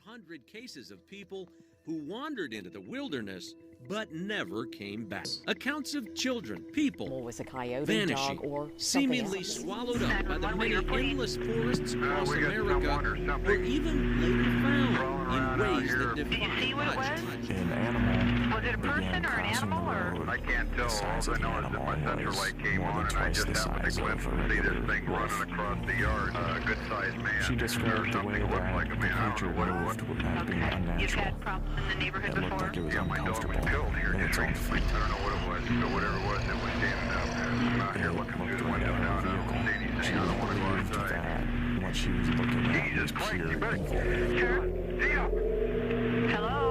100 cases of people who wandered into the wilderness but never came back. Accounts of children, people was a coyote, vanishing, dog, or seemingly else. swallowed up by the many endless forests across America, or even later found in ways that defy logic. An animal. Was it a person or an animal, or? I can't tell. All I know is that my central light came on, and I just happened to glimpse and see this thing running across the yard. A good-sized man. She described the way that the creature moved would not be unnatural. You've had problems in the neighborhood It looked before? like it was Yeah, my dog was uncomfortable killed here in just its own recently. feet. I don't know what it was, but whatever it was, it was standing out there. I'm out here It looking through looked the like window a now, and I vehicle. don't see anything. She I don't want to go believed outside. that what she was looking at Jesus was Christ, pure you better. evil. Sure. See ya. Hello?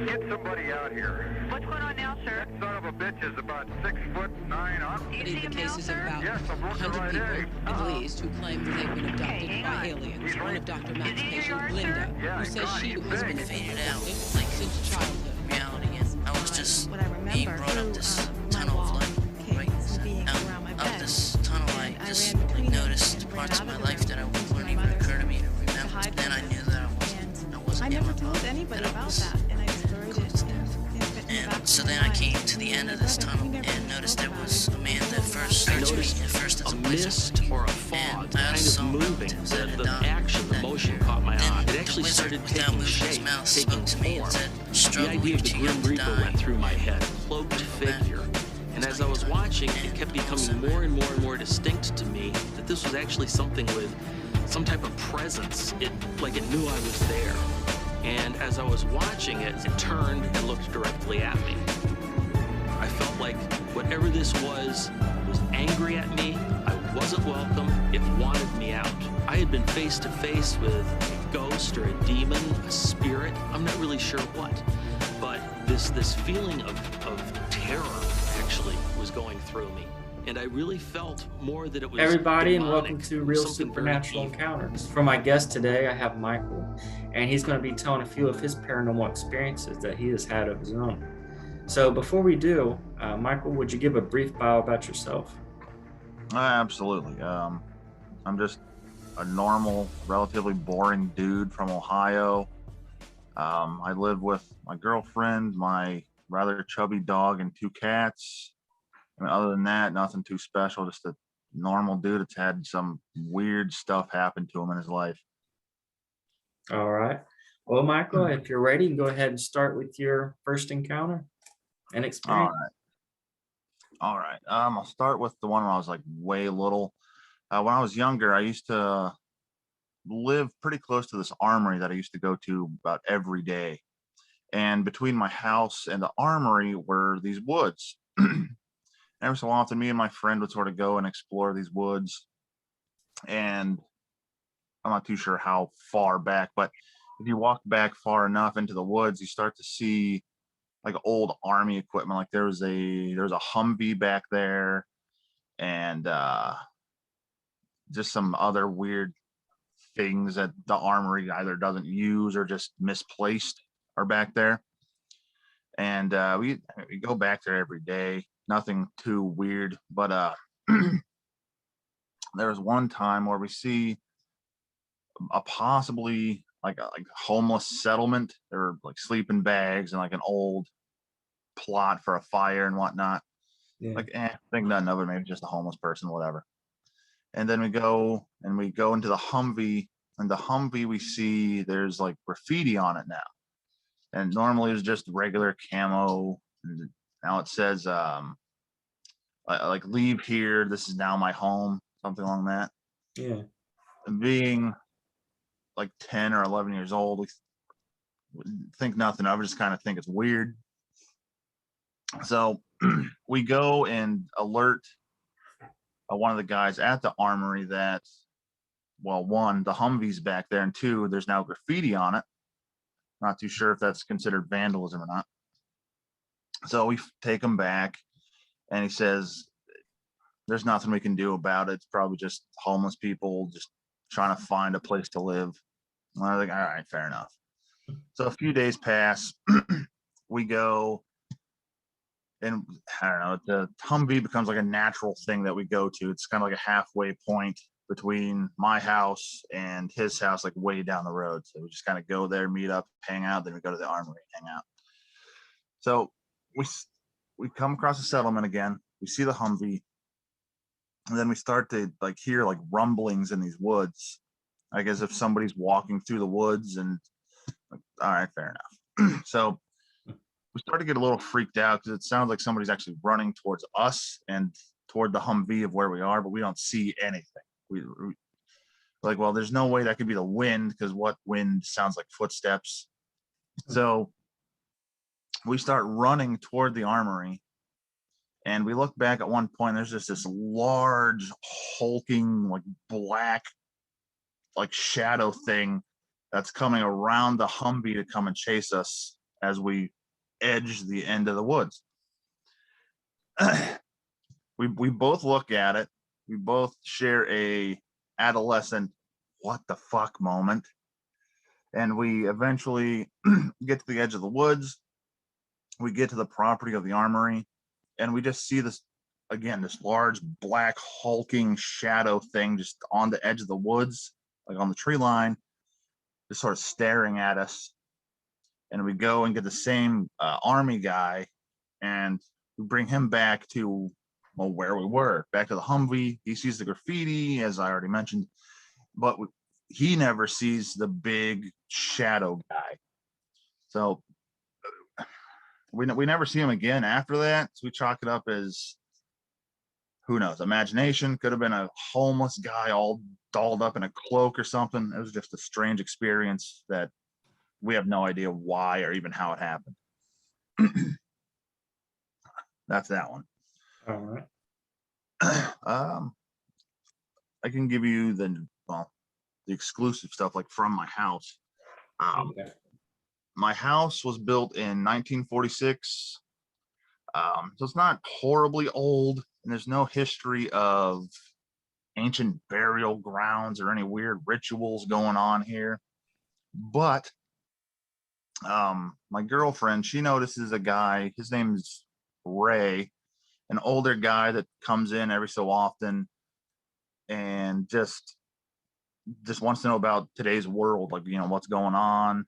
Get somebody out here. What's going on now, sir? That son of a bitch is about 6'9" up. Do you Many see of the him now, cases of sir? about Yes, I'm looking 100 right people, at him. at least, who claim that they've been abducted hang by on. aliens. He's One right. of Dr. Is Matt's he in your patients, yard, Linda, sir? Yeah, who he's says gone. she He's has big. been Faded out. abducted since childhood. Reality. I was just what I remember being brought up this tunnel of light, right? being around my Up bed. this tunnel, I And I just ran between them noticed and ran parts out of my of the life room that to wouldn't my even mother occur to me to remember. hide Then I from knew that I And wasn't I being never my told mom, anybody that I about was that, and I just buried it in the back And so of my then I mind. came to the end of this tunnel and noticed there was a man that first searched me at first as A a place mist or a fog and I kind also of saw moving. relatives The, that had the died action, the that motion year. caught my Then eye. It the actually wizard, started without taking moving his shape, mouth, taking spoke to me and form. said, The "Struggle, idea you're of the too Grim young to Reaper die." went through my head, cloaked figure. And as I was watching, it kept becoming more and more and more distinct to me that this was actually something with some type of presence. Like it knew I was there. And as I was watching it, it turned and looked directly at me. I felt like whatever this was angry at me. I wasn't welcome. It wanted me out. I had been face to face with a ghost or a demon, a spirit. I'm not really sure what. But this feeling of terror actually was going through me. And I really felt more that it was Everybody, and demonic, welcome to Real something very Supernatural evil. Encounters. For my guest today, I have Michael, and he's going to be telling a few of his paranormal experiences that he has had of his own. So before we do, Michael, would you give a brief bio about yourself? Absolutely. I'm just a normal, relatively boring dude from Ohio. I live with my girlfriend, my rather chubby dog, and 2 cats. And other than that, nothing too special. Just a normal dude that's had some weird stuff happen to him in his life. All right. Well, Michael, if you're ready, go ahead and start with your first encounter and experience. All right. I'll start with the one when I was like way little. When I was younger, I used to live pretty close to this armory that I used to go to about every day. And between my house and the armory were these woods. Every so often, me and my friend would sort of go and explore these woods. And I'm not too sure how far back, but if you walk back far enough into the woods, you start to see like old army equipment. Like there's a Humvee back there, and just some other weird things that the armory either doesn't use or just misplaced are back there. And we go back there every day. Nothing too weird, but there was one time where we see a possibly like a homeless settlement. There were like sleeping bags and like an old plot for a fire and whatnot. Yeah. Like, think nothing of it. Maybe just a homeless person, whatever. And then we go into the Humvee, and the Humvee we see there's like graffiti on it now. And normally it's just regular camo. And now it says like leave here. This is now my home. Something along that. Yeah. And being like 10 or 11 years old, we think nothing of it. Just kind of think it's weird. So we go and alert one of the guys at the armory that, well, 1, the Humvee's back there, and 2, there's now graffiti on it. Not too sure if that's considered vandalism or not. So we take him back, and he says, there's nothing we can do about it. It's probably just homeless people just trying to find a place to live. And I was like, all right, fair enough. So a few days pass. We go, and I don't know, the Humvee becomes like a natural thing that we go to. It's kind of like a halfway point between my house and his house, like way down the road. So we just kind of go there, meet up, hang out, then we go to the armory and hang out. So we come across the settlement again. We see the Humvee, and then we start to like hear like rumblings in these woods, like as if somebody's walking through the woods. And like, all right, fair enough. So we start to get a little freaked out because it sounds like somebody's actually running towards us and toward the Humvee of where we are, but we don't see anything. We like, well, there's no way that could be the wind, because what wind sounds like footsteps. So we start running toward the armory, and we look back at one point. There's just this large, hulking, like black, like shadow thing that's coming around the Humvee to come and chase us as we edge the end of the woods. we both look at it. We both share a adolescent what the fuck moment, and we eventually get to the edge of the woods. We get to the property of the armory, and we just see this again, this large black hulking shadow thing just on the edge of the woods, like on the tree line, just sort of staring at us. And we go and get the same army guy, and we bring him back to, well, where we were, back to the Humvee. He sees the graffiti, as I already mentioned, but he never sees the big shadow guy. So we never see him again after that. So we chalk it up as, who knows, imagination. Could have been a homeless guy all dolled up in a cloak or something. It was just a strange experience that we have no idea why or even how it happened. That's that one. All right. I can give you the exclusive stuff, like from my house. Okay. My house was built in 1946, so it's not horribly old, and there's no history of ancient burial grounds or any weird rituals going on here. But my girlfriend, she notices a guy. His name's Ray, an older guy that comes in every so often and just wants to know about today's world, like, you know, what's going on.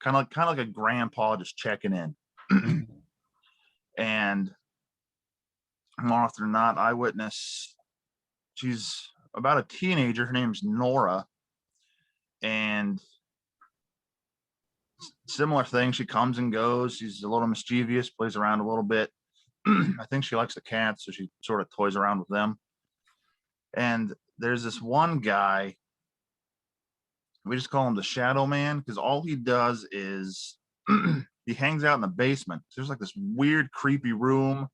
Kind of like a grandpa just checking in. And more often than not, Eyewitness, she's about a teenager. Her name's Nora, and similar thing. She comes and goes. She's a little mischievous, plays around a little bit. I think she likes the cats, so she sort of toys around with them. And there's this one guy, we just call him the Shadow Man, because all he does is he hangs out in the basement. There's like this weird, creepy room.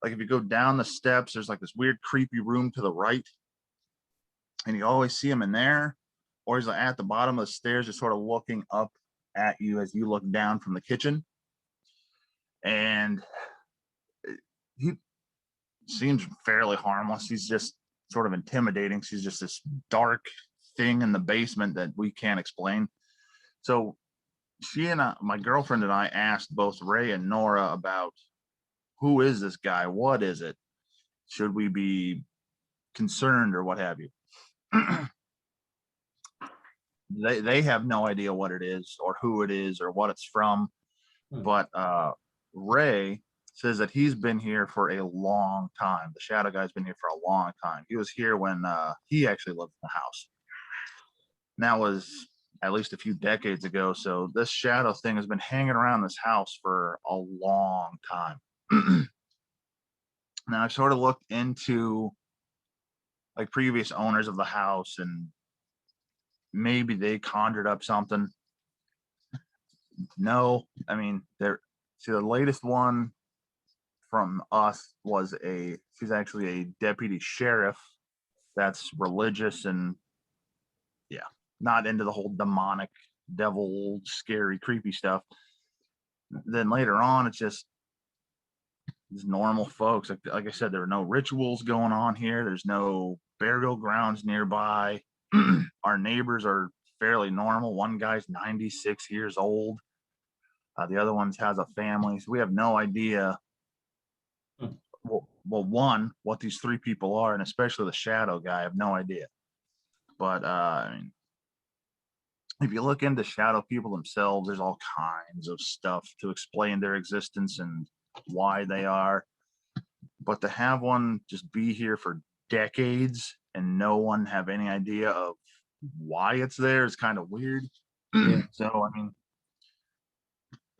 Like if you go down the steps, there's like this weird, creepy room to the right. And you always see him in there, or he's like at the bottom of the stairs, just sort of looking up at you as you look down from the kitchen. And he seems fairly harmless. He's just sort of intimidating. He's just this dark thing in the basement that we can't explain. So she and my girlfriend and I asked both Ray and Nora about, who is this guy? What is it? Should we be concerned or what have you? They have no idea what it is or who it is or what it's from. But Ray says that he's been here for a long time. The Shadow Guy's been here for a long time. He was here when he actually lived in the house. And that was at least a few decades ago. So this shadow thing has been hanging around this house for a long time. Now I've sort of looked into like previous owners of the house, and maybe they conjured up something. No, I mean, the latest one from us was she's actually a deputy sheriff that's religious and not into the whole demonic, devil, scary, creepy stuff. Then later on, it's just these normal folks. Like I said, there are no rituals going on here. There's no burial grounds nearby. Our neighbors are fairly normal. One guy's 96 years old. The other one has a family. So we have no idea well, one, what these three people are, and especially the shadow guy, I have no idea. But I mean, if you look into shadow people themselves, there's all kinds of stuff to explain their existence and why they are. But to have one just be here for decades and no one have any idea of why it's there is kind of weird. Yeah. So, I mean,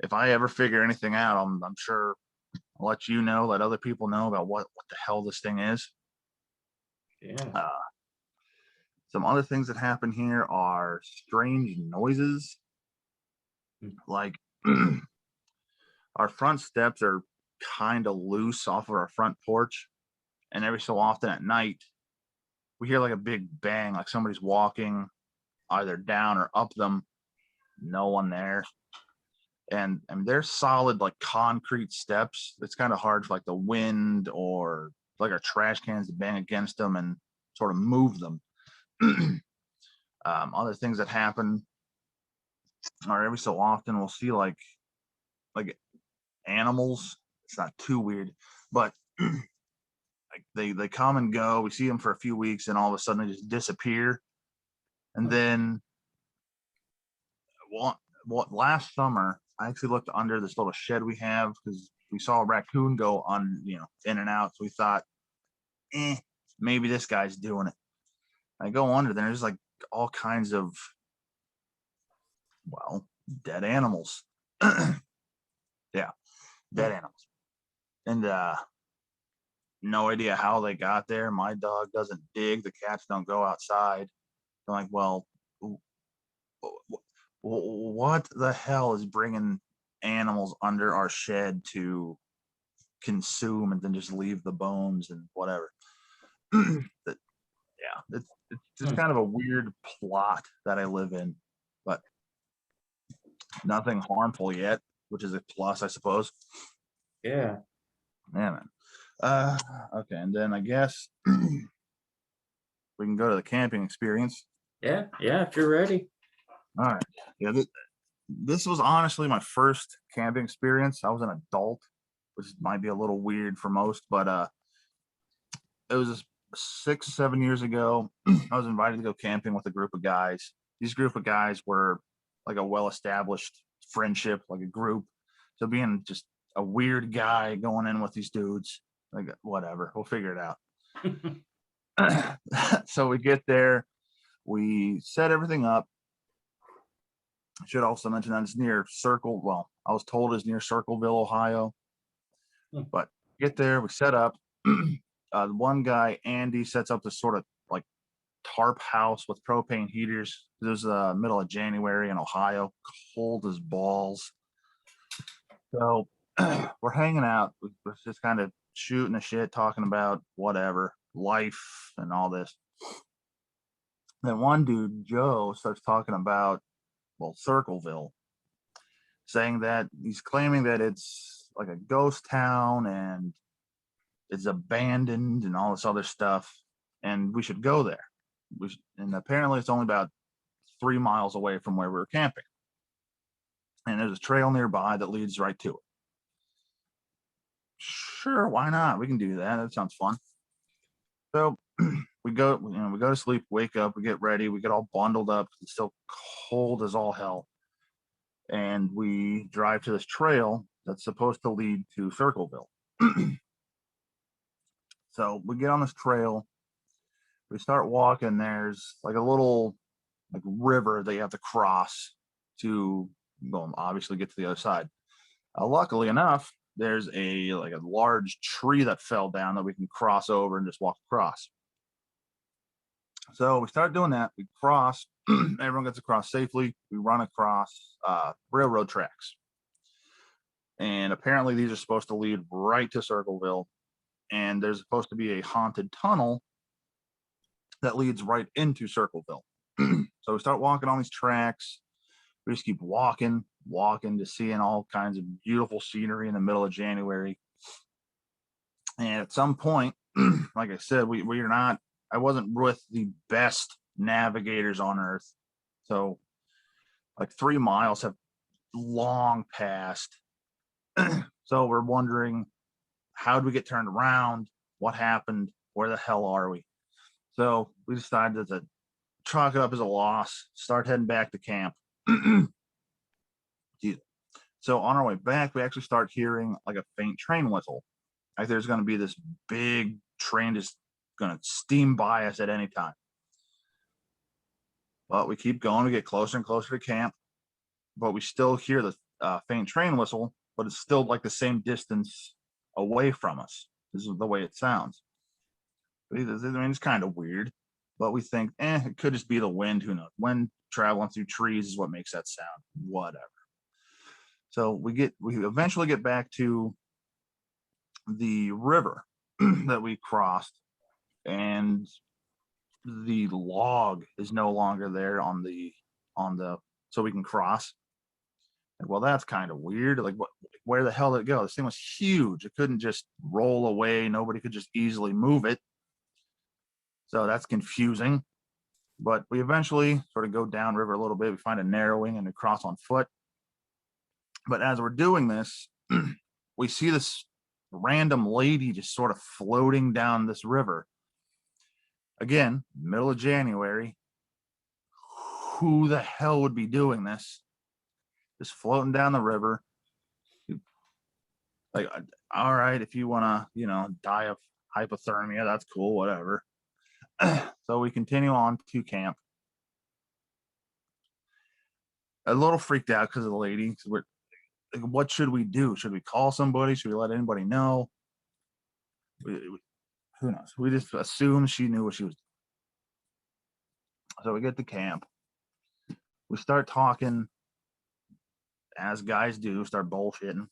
if I ever figure anything out, I'm sure I'll let you know, let other people know about what the hell this thing is. Yeah. Some other things that happen here are strange noises. Like our front steps are kind of loose off of our front porch. And every so often at night, we hear like a big bang, like somebody's walking either down or up them. No one there. And I mean, they're solid, like concrete steps. It's kind of hard for like the wind or like our trash cans to bang against them and sort of move them. Other things that happen are every so often we'll see like animals. It's not too weird, but like they come and go. We see them for a few weeks, and all of a sudden they just disappear. And then what last summer I actually looked under this little shed we have because we saw a raccoon go on, in and out. So we thought, maybe this guy's doing it. I go under there, there's like all kinds of, well, dead animals. Yeah, dead animals. And no idea how they got there. My dog doesn't dig. The cats don't go outside. I'm like, well, what the hell is bringing animals under our shed to consume and then just leave the bones and whatever? It's just kind of a weird plot that I live in, but nothing harmful yet, which is a plus, I suppose. Yeah. Yeah, man. Okay, and then I guess we can go to the camping experience. Yeah. Yeah. If you're ready. All right. Yeah, this was honestly my first camping experience. I was an adult, which might be a little weird for most, but it was 6-7 years ago. I was invited to go camping with a group of guys. These group of guys were like a well-established friendship, like a group. So being just a weird guy going in with these dudes, like whatever, we'll figure it out. So we get there, we set everything up. I should also mention that it's near I was told it's near Circleville, Ohio. But get there, we set up. One guy, Andy, sets up this sort of like tarp house with propane heaters. It was the middle of January in Ohio, cold as balls. So we're hanging out. We're just kind of shooting the shit, talking about whatever, life and all this. Then one dude, Joe, starts talking about, Circleville, saying that he's claiming that it's like a ghost town and it's abandoned and all this other stuff, and we should go there. And apparently it's only about 3 miles away from where we were camping. And there's a trail nearby that leads right to it. Sure, why not? We can do that. That sounds fun. So we go to sleep, wake up, we get ready, we get all bundled up. It's still cold as all hell. And we drive to this trail that's supposed to lead to Circleville. So we get on this trail, we start walking. There's like a little river that you have to cross to obviously get to the other side. Luckily enough, there's a large tree that fell down that we can cross over and just walk across. So we start doing that. We cross. Everyone gets across safely. We run across railroad tracks. And apparently these are supposed to lead right to Circleville. And there's supposed to be a haunted tunnel that leads right into Circleville. So we start walking on these tracks. We just keep walking, just seeing all kinds of beautiful scenery in the middle of January. And at some point, like I said, I wasn't with the best navigators on earth. So 3 miles have long passed. So we're wondering, how do we get turned around? What happened? Where the hell are we? So we decided to chalk it up as a loss, start heading back to camp. So on our way back, we actually start hearing like a faint train whistle. Like there's going to be this big train just going to steam by us at any time. But we keep going. We get closer and closer to camp. But we still hear the faint train whistle, but it's still like the same distance away from us. This is the way it sounds. I mean, it's kind of weird, but we think, it could just be the wind. Who knows? Wind traveling through trees is what makes that sound. Whatever. So we eventually get back to the river that we crossed, and the log is no longer there on the so we can cross. Well, that's kind of weird. Like, where the hell did it go? This thing was huge. It couldn't just roll away. Nobody could just easily move it. So that's confusing. But we eventually sort of go downriver a little bit. We find a narrowing and we cross on foot. But as we're doing this, we see this random lady just sort of floating down this river. Again, middle of January. Who the hell would be doing this? Just floating down the river. Like, all right, if you want to, die of hypothermia, that's cool, whatever. So we continue on to camp. A little freaked out because of the lady. We're like, what should we do? Should we call somebody? Should we let anybody know? Who knows? We just assume she knew what she was doing. So we get to camp. We start talking, as guys do, start bullshitting.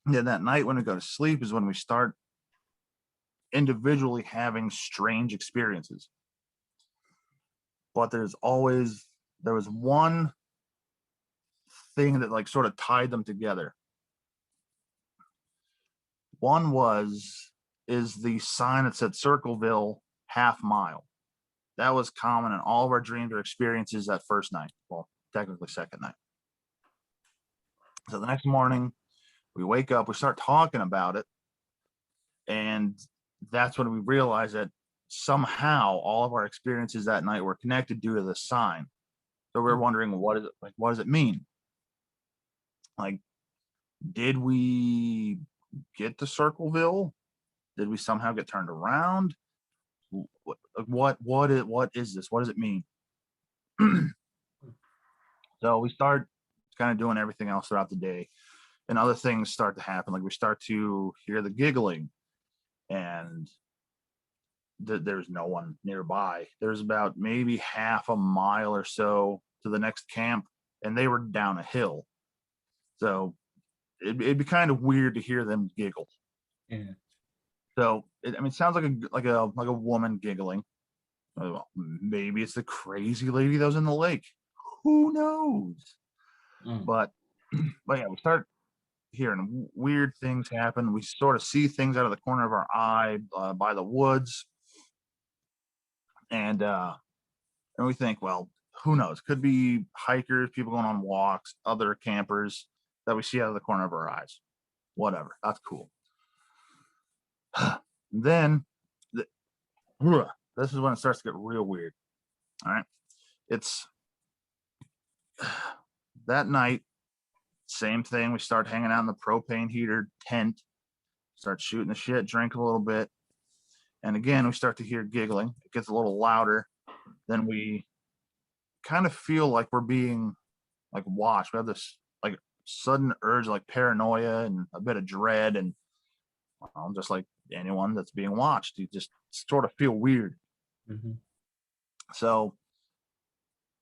And then that night when we go to sleep is when we start individually having strange experiences. But there was one thing that like sort of tied them together. One is the sign that said Circleville half mile. That was common in all of our dreams or experiences that first night. Well, technically second night. So the next morning we wake up, we start talking about it. And that's when we realize that somehow all of our experiences that night were connected due to the sign. So we're wondering, what does it mean? Like, did we get to Circleville? Did we somehow get turned around? What is this? What does it mean? So we start kind of doing everything else throughout the day, and other things start to happen. Like we start to hear the giggling, and there's no one nearby. There's about maybe half a mile or so to the next camp, and they were down a hill. So it'd be kind of weird to hear them giggle. Yeah. So it sounds like a woman giggling. Well, maybe it's the crazy lady that was in the lake. Who knows? But yeah, we start hearing weird things happen. We sort of see things out of the corner of our eye by the woods, and we think, well, who knows? Could be hikers, people going on walks, other campers that we see out of the corner of our eyes. Whatever, that's cool. Then this is when it starts to get real weird. All right, it's that night. Same thing. We start hanging out in the propane heater tent, start shooting the shit, drink a little bit. And again, we start to hear giggling. It gets a little louder. Then we kind of feel like we're being like watched. We have this like sudden urge, like paranoia and a bit of dread. And just like anyone that's being watched, you just sort of feel weird. Mm-hmm. So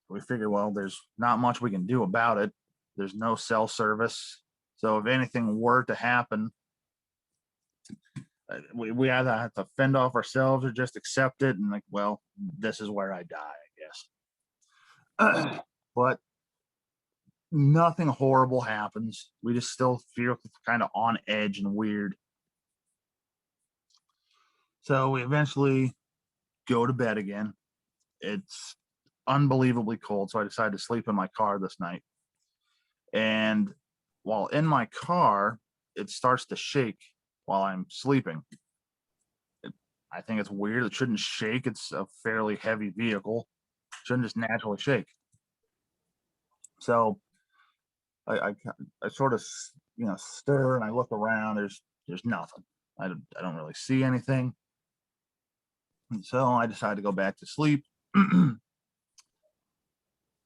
we figure, well, there's not much we can do about it. There's no cell service. So if anything were to happen, we either have to fend off ourselves or just accept it. And like, well, this is where I die, I guess. But nothing horrible happens. We just still feel kind of on edge and weird. So we eventually go to bed again. It's unbelievably cold. So I decided to sleep in my car this night. And while in my car, it starts to shake while I'm sleeping. I think it's weird. It shouldn't shake. It's a fairly heavy vehicle. It shouldn't just naturally shake. So I sort of, stir and I look around. There's nothing. I don't really see anything. And so I decide to go back to sleep. And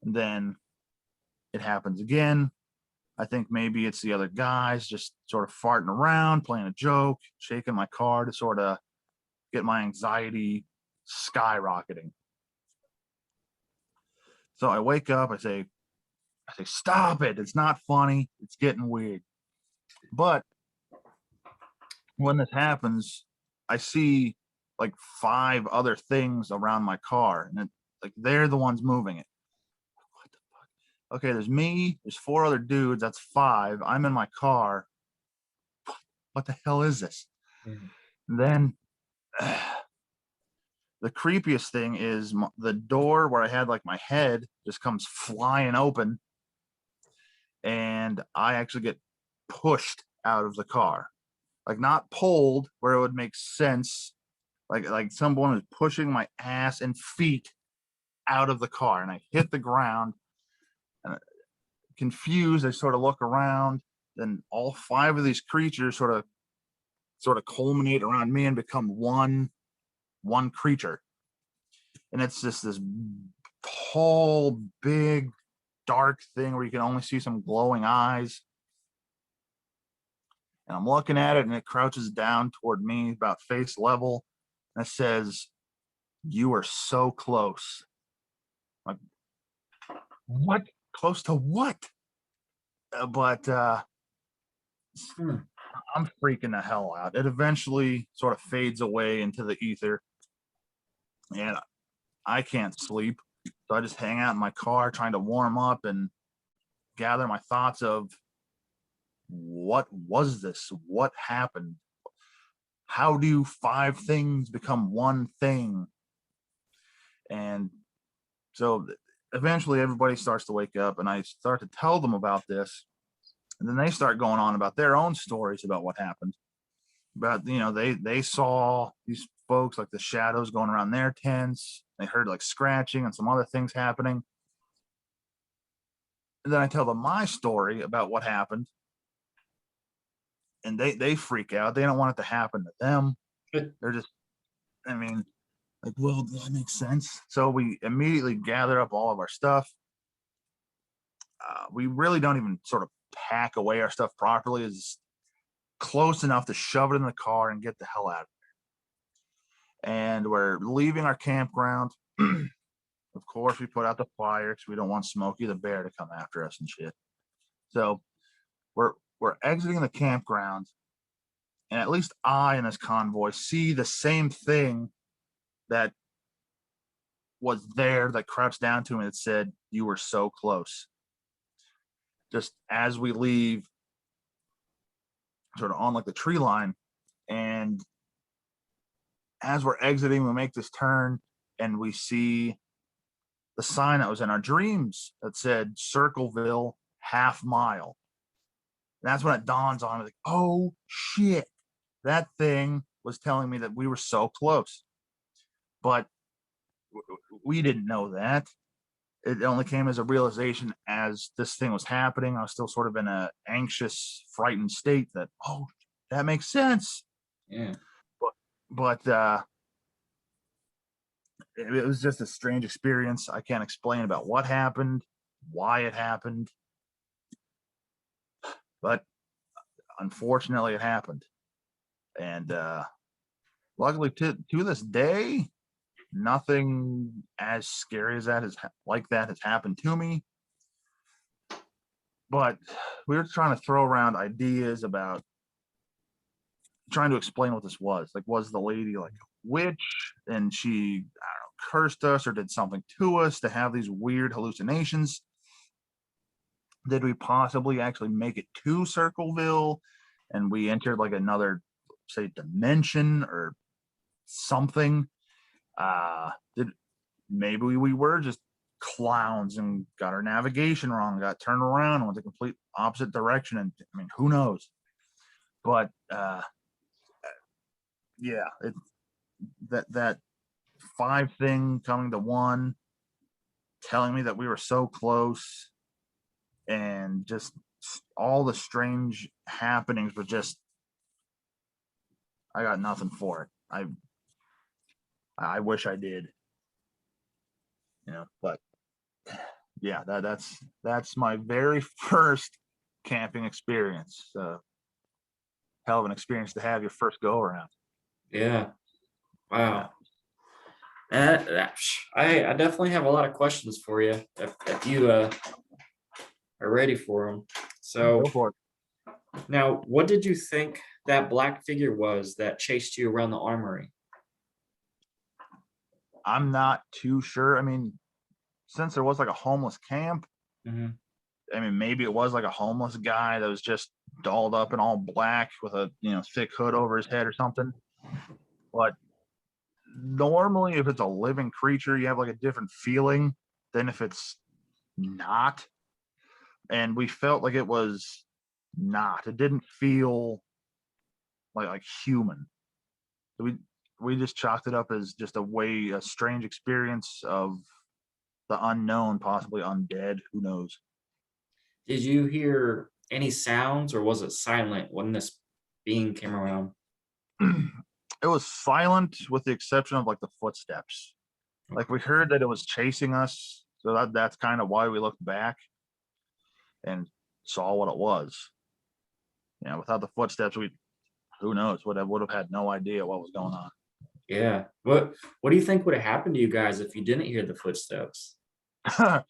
then it happens again. I think maybe it's the other guys just sort of farting around, playing a joke, shaking my car to sort of get my anxiety skyrocketing. So I wake up, I say, stop it. It's not funny. It's getting weird. But when this happens, I see like 5 other things around my car, and they're the ones moving it. What the fuck? Okay, there's me, there's 4 other dudes, that's 5. I'm in my car. What the hell is this? And then the creepiest thing is the door where I had like my head just comes flying open, and I actually get pushed out of the car. Like not pulled where it would make sense. Like someone is pushing my ass and feet out of the car, and I hit the ground. And confused, I sort of look around. Then all 5 of these creatures sort of culminate around me and become one creature. And it's just this tall, big, dark thing where you can only see some glowing eyes. And I'm looking at it, and it crouches down toward me about face level. And it says, "You are so close." Like, what? Close to what? But I'm freaking the hell out. It eventually sort of fades away into the ether, and I can't sleep. So I just hang out in my car trying to warm up and gather my thoughts of, what was this? What happened? How do 5 things become one thing? And so eventually everybody starts to wake up, and I start to tell them about this. And then they start going on about their own stories about what happened. About, they saw these folks, like the shadows going around their tents. They heard like scratching and some other things happening. And then I tell them my story about what happened. And they freak out. They don't want it to happen to them. They're just, well, that makes sense. So we immediately gather up all of our stuff. We really don't even sort of pack away our stuff properly. It's close enough to shove it in the car and get the hell out of there. And we're leaving our campground. Of course, we put out the fire because we don't want Smokey the Bear to come after us and shit. So we're exiting the campground, and at least I in this convoy see the same thing that was there, that crouched down to me, that said, "You were so close." Just as we leave, sort of on like the tree line, and as we're exiting, we make this turn, and we see the sign that was in our dreams that said Circleville half mile. And that's when it dawns on me, like, oh shit, that thing was telling me that we were so close. But we didn't know that. It only came as a realization as this thing was happening. I was still sort of in an anxious, frightened state that, oh, that makes sense. Yeah. But it was just a strange experience. I can't explain about what happened, why it happened. But unfortunately, it happened. And luckily, to this day, nothing as scary as that has happened to me. But we were trying to throw around ideas about trying to explain what this was. Like, was the lady like a witch and she, I don't know, cursed us or did something to us to have these weird hallucinations? Did we possibly actually make it to Circleville and we entered like another, say, dimension or something? Maybe we were just clowns and got our navigation wrong, got turned around and went the complete opposite direction, and who knows? But yeah, that 5 thing coming to 1, telling me that we were so close, and just all the strange happenings were just, I got nothing for it. I wish I did, but yeah, that's my very first camping experience. Hell of an experience to have your first go around. Yeah. Wow. I definitely have a lot of questions for you if you are ready for them. So Go for it. now, what did you think that black figure was that chased you around the armory? I'm not too sure. I mean, since there was like a homeless camp, Mhm. I mean, maybe it was like a homeless guy that was just dolled up in all black with a thick hood over his head or something. But normally, if it's a living creature, you have like a different feeling than if it's not. And we felt like it was not. It didn't feel like human. So we just chalked it up as just a strange experience of the unknown, possibly undead. Who knows? Did you hear any sounds, or was it silent when this being came around? It was silent with the exception of like the footsteps. Like we heard that it was chasing us, so that's kind of why we looked back and saw what it was. Without the footsteps, who knows, would have had no idea what was going on. Yeah. What do you think would have happened to you guys if you didn't hear the footsteps? I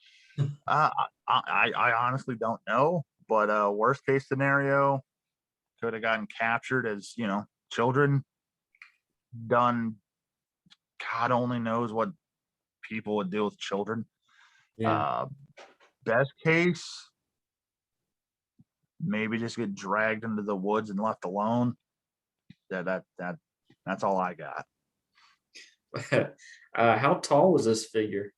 honestly don't know, but worst case scenario, could have gotten captured as children. Done. God only knows what people would do with children. Yeah. Best case, maybe just get dragged into the woods and left alone. That's all I got. How tall was this figure?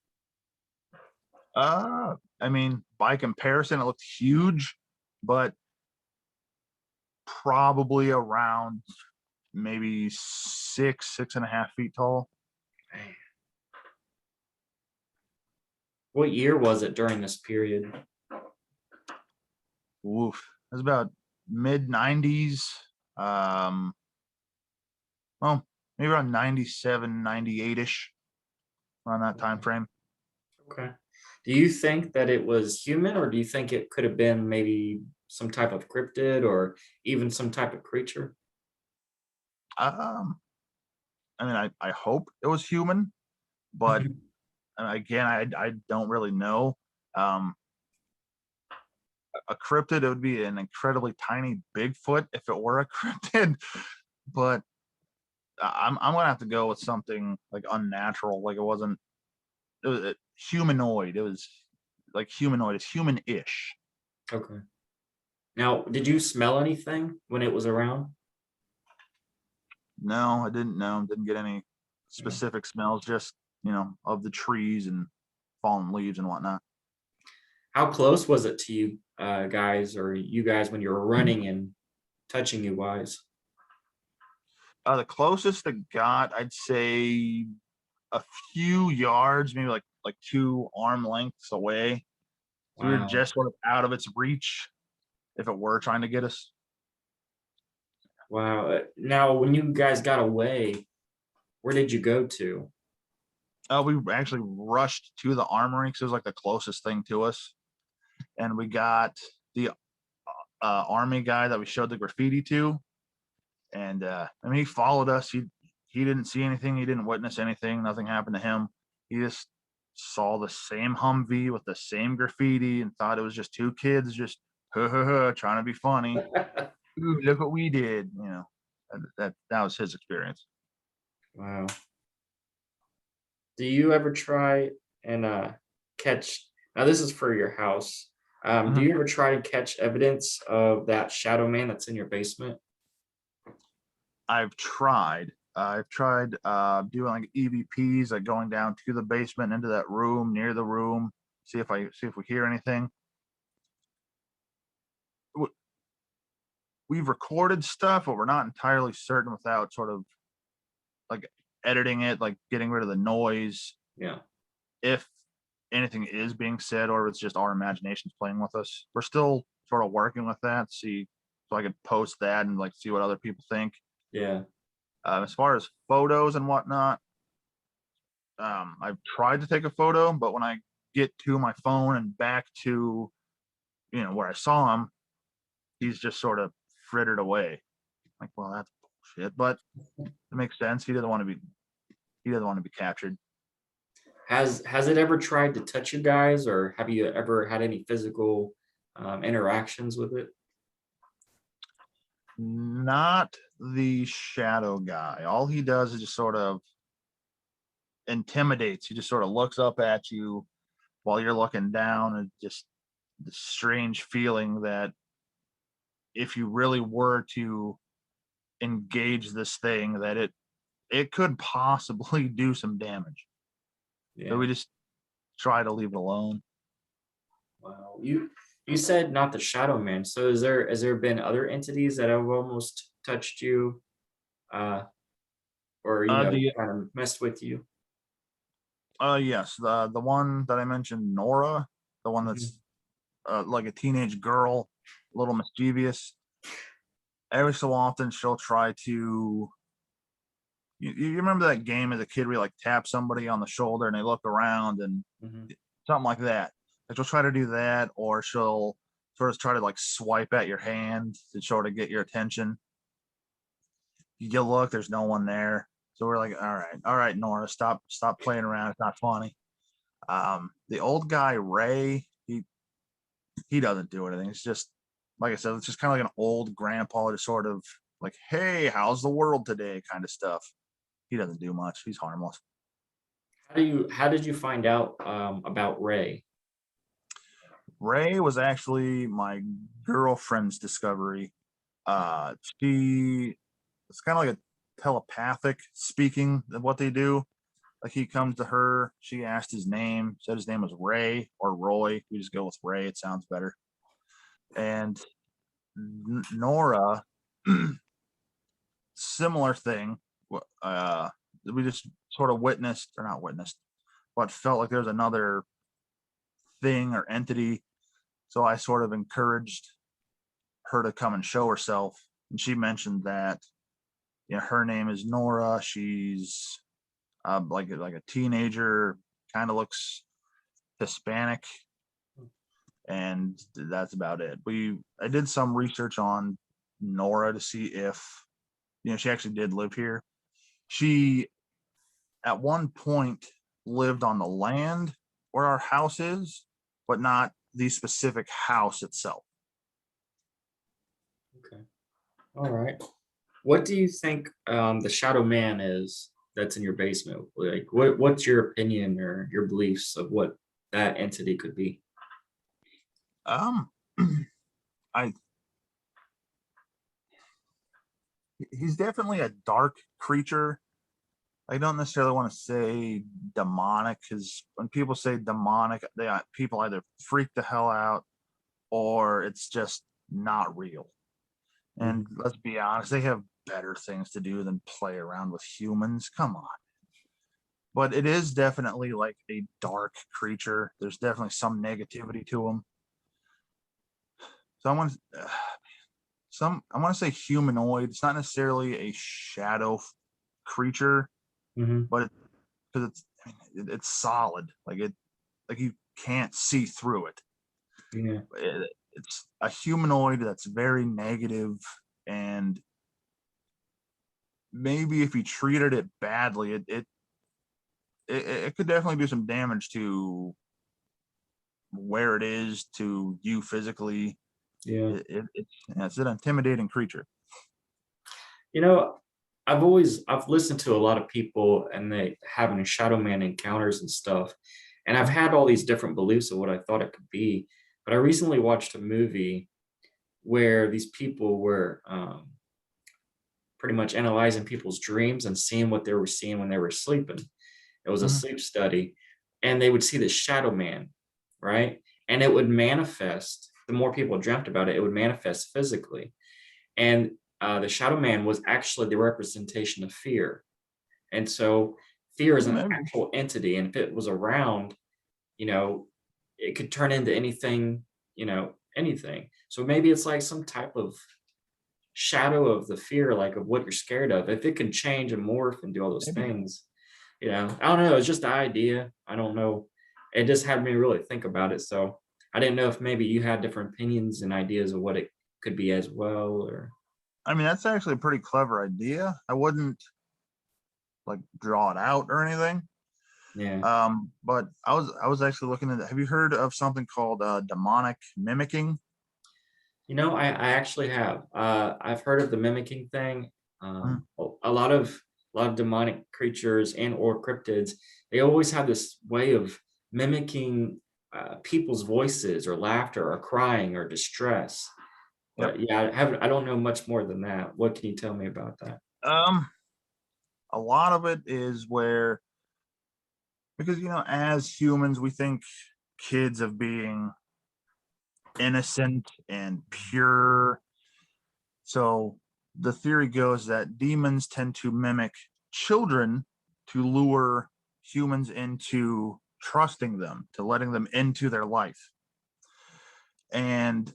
I mean, by comparison, it looked huge, but probably around maybe 6.5 feet tall. Man. What year was it during this period? Oof. It was about mid 90s. Well, maybe around 97, 98-ish, around that time frame. Okay. Do you think that it was human, or do you think it could have been maybe some type of cryptid or even some type of creature? Um, I mean, I hope it was human, but again, I don't really know. Um, a cryptid, it would be an incredibly tiny Bigfoot if it were a cryptid, but I'm gonna have to go with something like unnatural. Like it wasn't. It was humanoid. It was like humanoid. It's human-ish. Okay. Now, did you smell anything when it was around? No, I didn't know. Didn't get any specific smells. Just of the trees and fallen leaves and whatnot. How close was it to you guys, or you guys when you were running and touching you guys? The closest it got, I'd say a few yards, maybe like 2 arm lengths away. So we were Wow. just sort of out of its reach if it were trying to get us. Wow. Now, when you guys got away, where did you go to? We actually rushed to the armory because it was like the closest thing to us, and we got the army guy that we showed the graffiti to, and I mean he followed us. He didn't see anything. He didn't witness anything. Nothing happened to him. He just saw the same Humvee with the same graffiti and thought it was just 2 kids just trying to be funny. Ooh, look what we did. That was his experience. Wow. Do you ever try and catch? Now, this is for your house. Do you ever try and catch evidence of that shadow man that's in your basement? I've tried. I've tried doing like EVPs, like going down to the basement into that room, near the room, see if we hear anything. We've recorded stuff, but we're not entirely certain without sort of like editing it, like getting rid of the noise, Yeah. if anything is being said or it's just our imaginations playing with us. We're still sort of working with that, see, so I could post that and like see what other people think. Yeah. As far as photos and whatnot, I've tried to take a photo, but when I get to my phone and back to, where I saw him, he's just sort of frittered away. Like, well, that's bullshit, but it makes sense. He doesn't want to be captured. Has it ever tried to touch you guys, or have you ever had any physical interactions with it? Not the shadow guy. All he does is just sort of intimidates. He just sort of looks up at you while you're looking down, and just the strange feeling that if you really were to engage this thing, that it could possibly do some damage. Yeah. So we just try to leave it alone. Wow. You said not the shadow man. So has there been other entities that have almost touched you, or kind of messed with you? Yes, the one that I mentioned, Nora, the one that's like a teenage girl, a little mischievous. Every so often she'll try to, you remember that game as a kid where you like tap somebody on the shoulder and they look around and something like that. Like she'll try to do that, or she'll sort of try to like swipe at your hand to sort of get your attention. You look, there's no one there. So we're like, all right, Nora, stop playing around. It's not funny. The old guy, Ray, he doesn't do anything. It's just, like I said, it's just kind of like an old grandpa, just sort of like, hey, how's the world today kind of stuff. He doesn't do much. He's harmless. How did you find out about Ray? Ray was actually my girlfriend's discovery. It's kind of like a telepathic speaking of what they do. Like he comes to her, she asked his name, said his name was Ray or Roy. We just go with Ray, it sounds better. And Nora, similar thing. We just sort of not witnessed, but felt like there's another thing or entity. So I sort of encouraged her to come and show herself. And she mentioned that, her name is Nora. She's like a teenager, kind of looks Hispanic, and that's about it. I did some research on Nora to see if she actually did live here. She at one point lived on the land where our house is, but not the specific house itself. Okay. All right. What do you think the shadow man is that's in your basement? Like, what's your opinion or your beliefs of what that entity could be? He's definitely a dark creature. I don't necessarily want to say demonic, because when people say demonic, people either freak the hell out or it's just not real. And let's be honest, they have better things to do than play around with humans. Come on. But it is definitely like a dark creature. There's definitely some negativity to him. So I want to say humanoid. It's not necessarily a shadow creature, but because it's solid. Like you can't see through it. Yeah. It's a humanoid that's very negative, and maybe if you treated it badly, it could definitely do some damage to where it is, to you physically. Yeah. It's an intimidating creature. I've listened to a lot of people and they having shadow man encounters and stuff, and I've had all these different beliefs of what I thought it could be. But I recently watched a movie where these people were pretty much analyzing people's dreams and seeing what they were seeing when they were sleeping. It was a sleep study, and they would see the shadow man, right? And it would manifest. The more people dreamt about it, it would manifest physically. And the shadow man was actually the representation of fear. And so fear is an Maybe. actual entity. And if it was around, it could turn into anything, anything. So maybe it's like some type of shadow of the fear, like of what you're scared of. If it can change and morph and do all those Maybe. things, I don't know. It's just an idea. I don't know. It just had me really think about it. So I didn't know if maybe you had different opinions and ideas of what it could be as well, or I mean, that's actually a pretty clever idea. I wouldn't like draw it out or anything. yeah. But I was actually looking at. Have you heard of something called demonic mimicking? I actually have. I've heard of the mimicking thing. Mm. A lot of demonic creatures and or cryptids, they always have this way of mimicking people's voices or laughter or crying or distress. Yep. But yeah, I don't know much more than that. What can you tell me about that? A lot of it is where, because as humans, we think kids of being innocent and pure. So the theory goes that demons tend to mimic children to lure humans into trusting them, to letting them into their life. And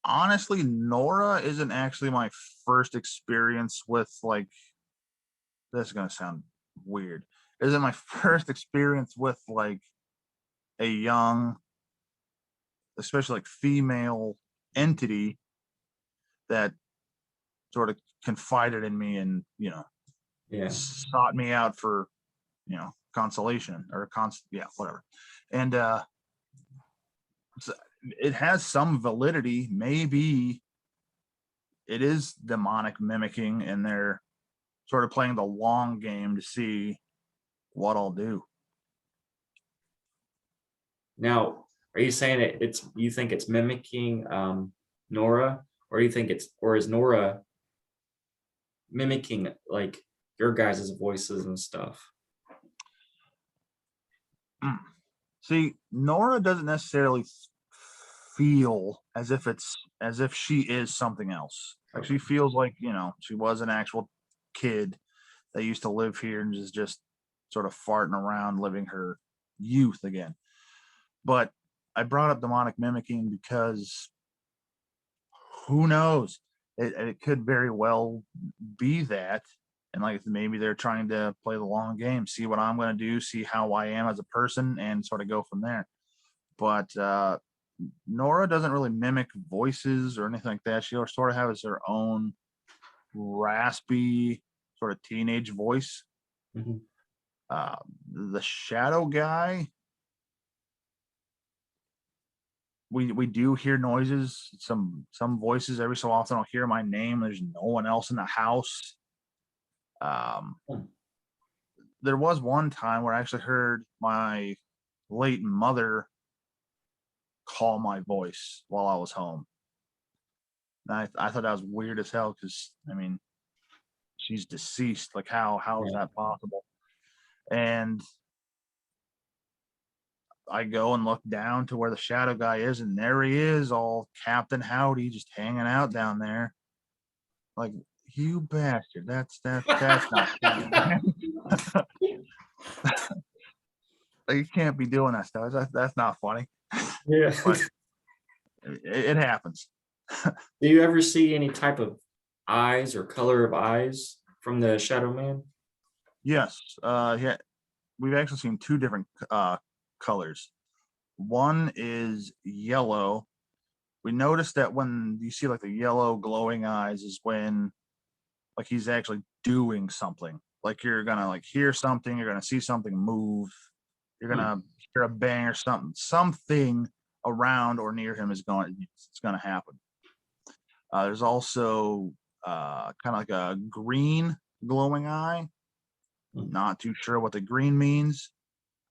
honestly, Nora isn't actually my first experience with, like, this is going to sound weird. Isn't my first experience with like a young, especially like female entity that sort of confided in me and Yeah. sought me out for consolation or whatever. And it has some validity. Maybe it is demonic mimicking, and they're sort of playing the long game to see what I'll do. Now, are you saying you think it's mimicking Nora, or is Nora mimicking like your guys' voices and stuff? See, Nora doesn't necessarily feel as if she is something else. Like, she feels like she was an actual kid that used to live here and is just sort of farting around, living her youth again. But I brought up demonic mimicking because who knows? It could very well be that. And like, maybe they're trying to play the long game, see what I'm going to do, see how I am as a person, and sort of go from there. But Nora doesn't really mimic voices or anything like that. She sort of has her own raspy sort of teenage voice. Mhm. The shadow guy, we do hear noises, some voices. Every so often I'll hear my name. There's no one else in the house. There was one time where I actually heard my late mother call my voice while I was home. And I thought that was weird as hell, because I mean, she's deceased. Like, how is that possible? And I go and look down to where the shadow guy is, and there he is, all Captain Howdy, just hanging out down there. Like, you bastard! That's not funny. Like, you can't be doing that stuff. That's not funny. Yeah. But it happens. Do you ever see any type of eyes or color of eyes from the Shadow Man? Yes. Yeah. We've actually seen two different colors. One is yellow. We noticed that when you see like the yellow glowing eyes is when like he's actually doing something. Like, you're gonna like hear something, you're gonna see something move, you're gonna hear a bang or something around or near him it's gonna happen. There's also kind of like a green glowing eye. Not too sure what the green means.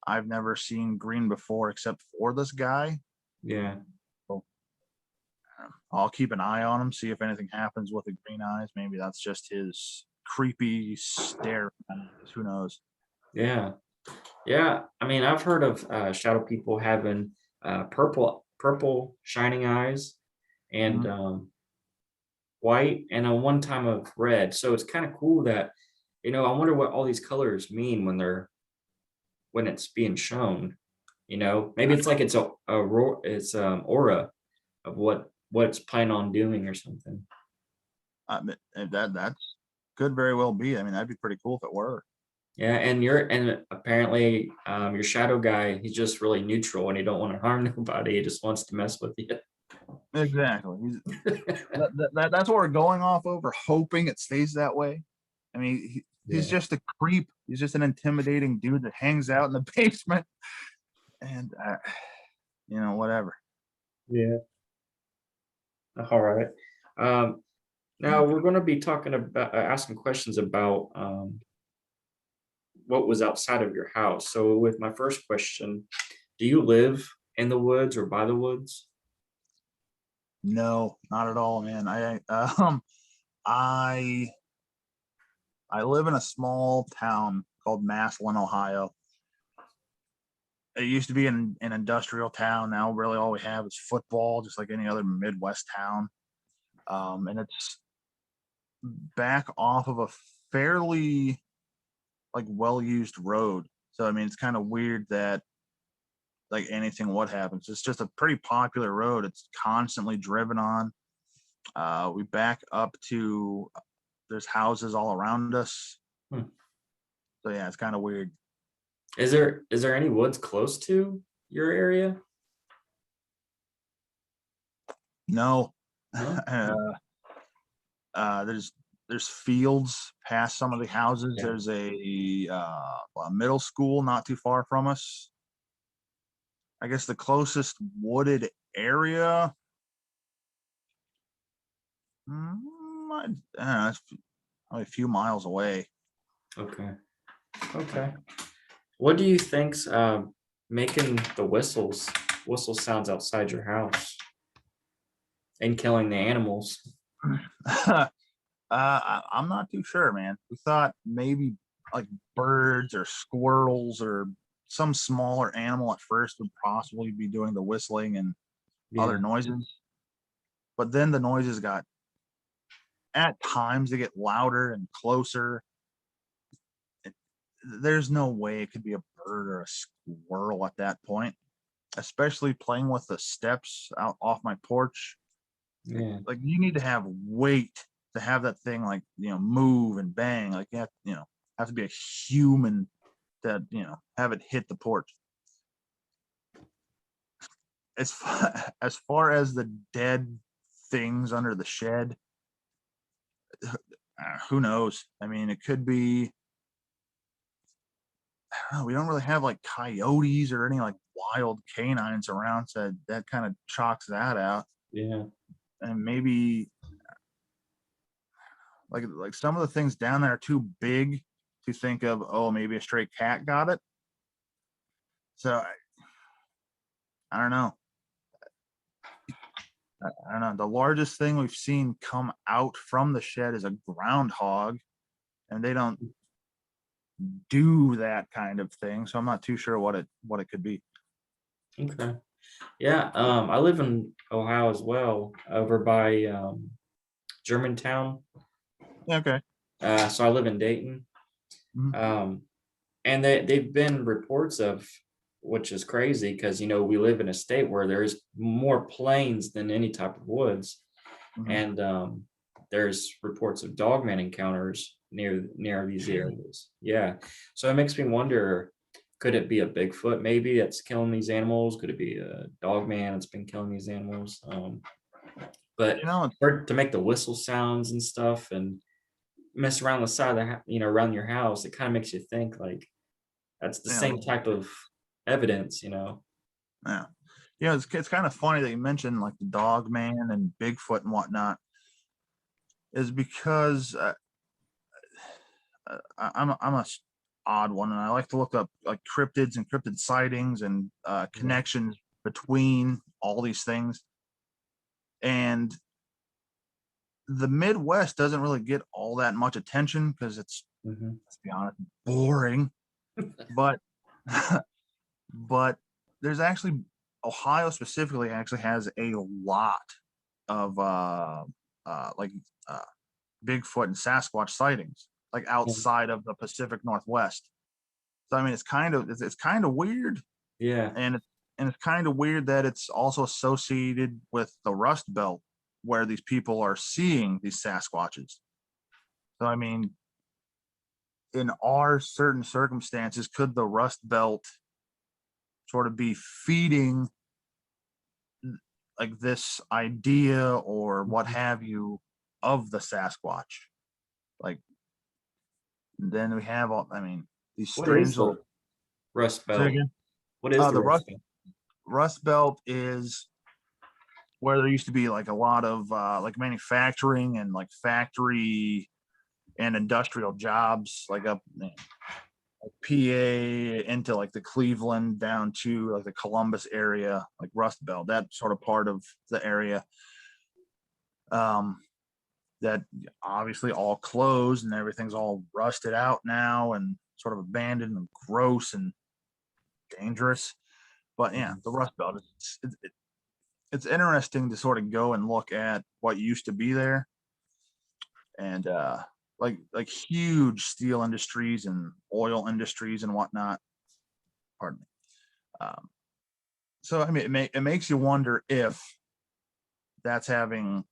I've never seen green before except for this guy. Yeah. So, I'll keep an eye on him, see if anything happens with the green eyes. Maybe that's just his creepy stare. Who knows? Yeah. Yeah. I mean, I've heard of shadow people having purple shining eyes and white, and one time of red. So it's kind of cool that I wonder what all these colors mean when it's being shown. Maybe it's like it's it's aura of what it's planning on doing or something. That's could very well be. I mean, that'd be pretty cool if it were. Yeah, and apparently your shadow guy, he's just really neutral and he don't want to harm nobody. He just wants to mess with you. Exactly. That's what we're going off of. We're hoping it stays that way. I mean, he's just a creep. He's just an intimidating dude that hangs out in the basement, and whatever. Yeah. All right. Now we're going to be talking about asking questions about what was outside of your house. So with my first question, do you live in the woods or by the woods? No, not at all, man. I live in a small town called Massillon, Ohio. It used to be an industrial town. Now really all we have is football, just like any other Midwest town. And it's back off of a fairly like well-used road. So I mean, it's kind of weird that like anything what happens. It's just a pretty popular road. It's constantly driven on. We back up to there's houses all around us. So yeah, it's kind of weird. Is there any woods close to your area? No. No? There's fields past some of the houses. Yeah. There's a middle school not too far from us. I guess the closest wooded area, I don't know, it's probably a few miles away. Okay. What do you think's making the whistle sounds outside your house and killing the animals? I'm not too sure, man. We thought maybe like birds or squirrels or some smaller animal at first would possibly be doing the whistling and other noises. But then the noises got, at times they get louder and closer. There's no way it could be a bird or a squirrel at that point, especially playing with the steps out off my porch. Yeah. Like you need to have weight to have that thing like move and bang. Like you have to be a human to have it hit the porch. As far as the dead things under the shed, who knows? I mean, it could be. I don't know, we don't really have like coyotes or any like wild canines around, so that kind of chalks that out. Yeah. And maybe like some of the things down there are too big to think of, oh, maybe a stray cat got it. So I don't know. I don't know. The largest thing we've seen come out from the shed is a groundhog, and they don't do that kind of thing. So I'm not too sure what it could be. Okay. Yeah. I live in Ohio as well, over by Germantown. Okay. So I live in Dayton. And they've been reports of, which is crazy because we live in a state where there's more plains than any type of woods. And there's reports of dogman encounters near these areas. Yeah. So it makes me wonder, could it be a Bigfoot maybe that's killing these animals? Could it be a dogman that's been killing these animals? But to make the whistle sounds and stuff and mess around the side of the around your house, it kind of makes you think like that's the same type of evidence. Yeah. It's kind of funny that you mentioned like the dog man and Bigfoot and whatnot, is because I'm a odd one, and I like to look up like cryptids and cryptid sightings and connections between all these things. And the Midwest doesn't really get all that much attention because it's, let's be honest, boring. but there's actually, Ohio specifically actually has a lot of Bigfoot and Sasquatch sightings. like outside of the Pacific Northwest. So I mean, it's kind of weird, Yeah. and it's kind of weird that it's also associated with the Rust Belt, where these people are seeing these Sasquatches. So I mean, in our certain circumstances, could the Rust Belt sort of be feeding like this idea or what have you of the Sasquatch? Like, then we have all, I mean, these What is strange the little. Rust Say Belt? again? What is the The Rust Belt? Rust Belt is where there used to be like a lot of like manufacturing and like factory and industrial jobs, like up like PA into like the Cleveland down to like the Columbus area, like Rust Belt, that sort of part of the area. That obviously all closed and everything's all rusted out now and sort of abandoned and gross and dangerous. But yeah, the Rust Belt, it's interesting to sort of go and look at what used to be there, and like huge steel industries and oil industries and whatnot. Pardon me. So I mean, it makes you wonder if that's having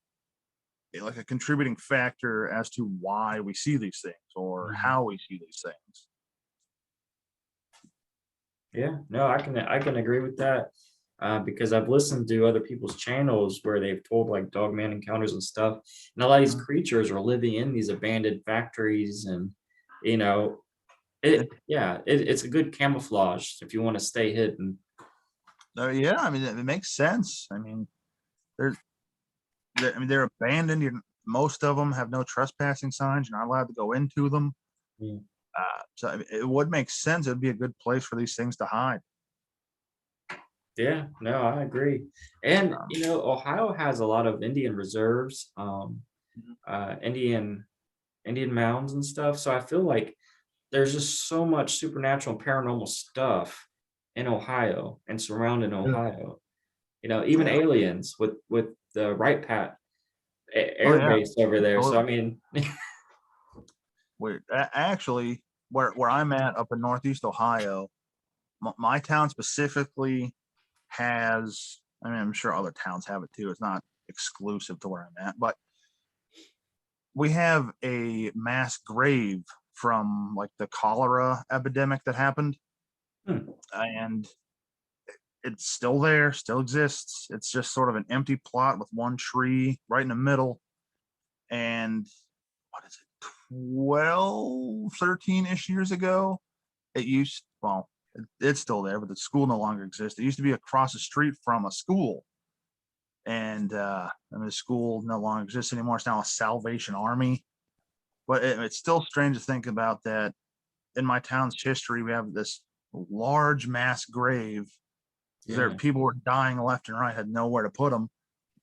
like a contributing factor as to why we see these things or how we see these things. Yeah, no, I can agree with that, because I've listened to other people's channels where they've told like dogman encounters and stuff, and a lot of these creatures are living in these abandoned factories, and you know, it's a good camouflage if you want to stay hidden. Yeah, I mean, it makes sense. I mean, they're abandoned. Most of them have no trespassing signs. You're not allowed to go into them. Yeah. So I mean, it would make sense. It'd be a good place for these things to hide. Yeah, no, I agree. And Ohio has a lot of Indian reserves, Indian mounds and stuff. So I feel like there's just so much supernatural and paranormal stuff in Ohio and surrounding Ohio. Even aliens with the Wright Pat air base over there. So I mean, actually, where I'm at up in Northeast Ohio, my town specifically has. I mean, I'm sure other towns have it too. It's not exclusive to where I'm at, but we have a mass grave from like the cholera epidemic that happened, and it's still there, still exists. It's just sort of an empty plot with one tree right in the middle. And what is it, 12, 13-ish years ago, it's still there, but the school no longer exists. It used to be across the street from a school. And I mean, the school no longer exists anymore. It's now a Salvation Army. But it's still strange to think about that in my town's history, we have this large mass grave. There, people were dying left and right, had nowhere to put them,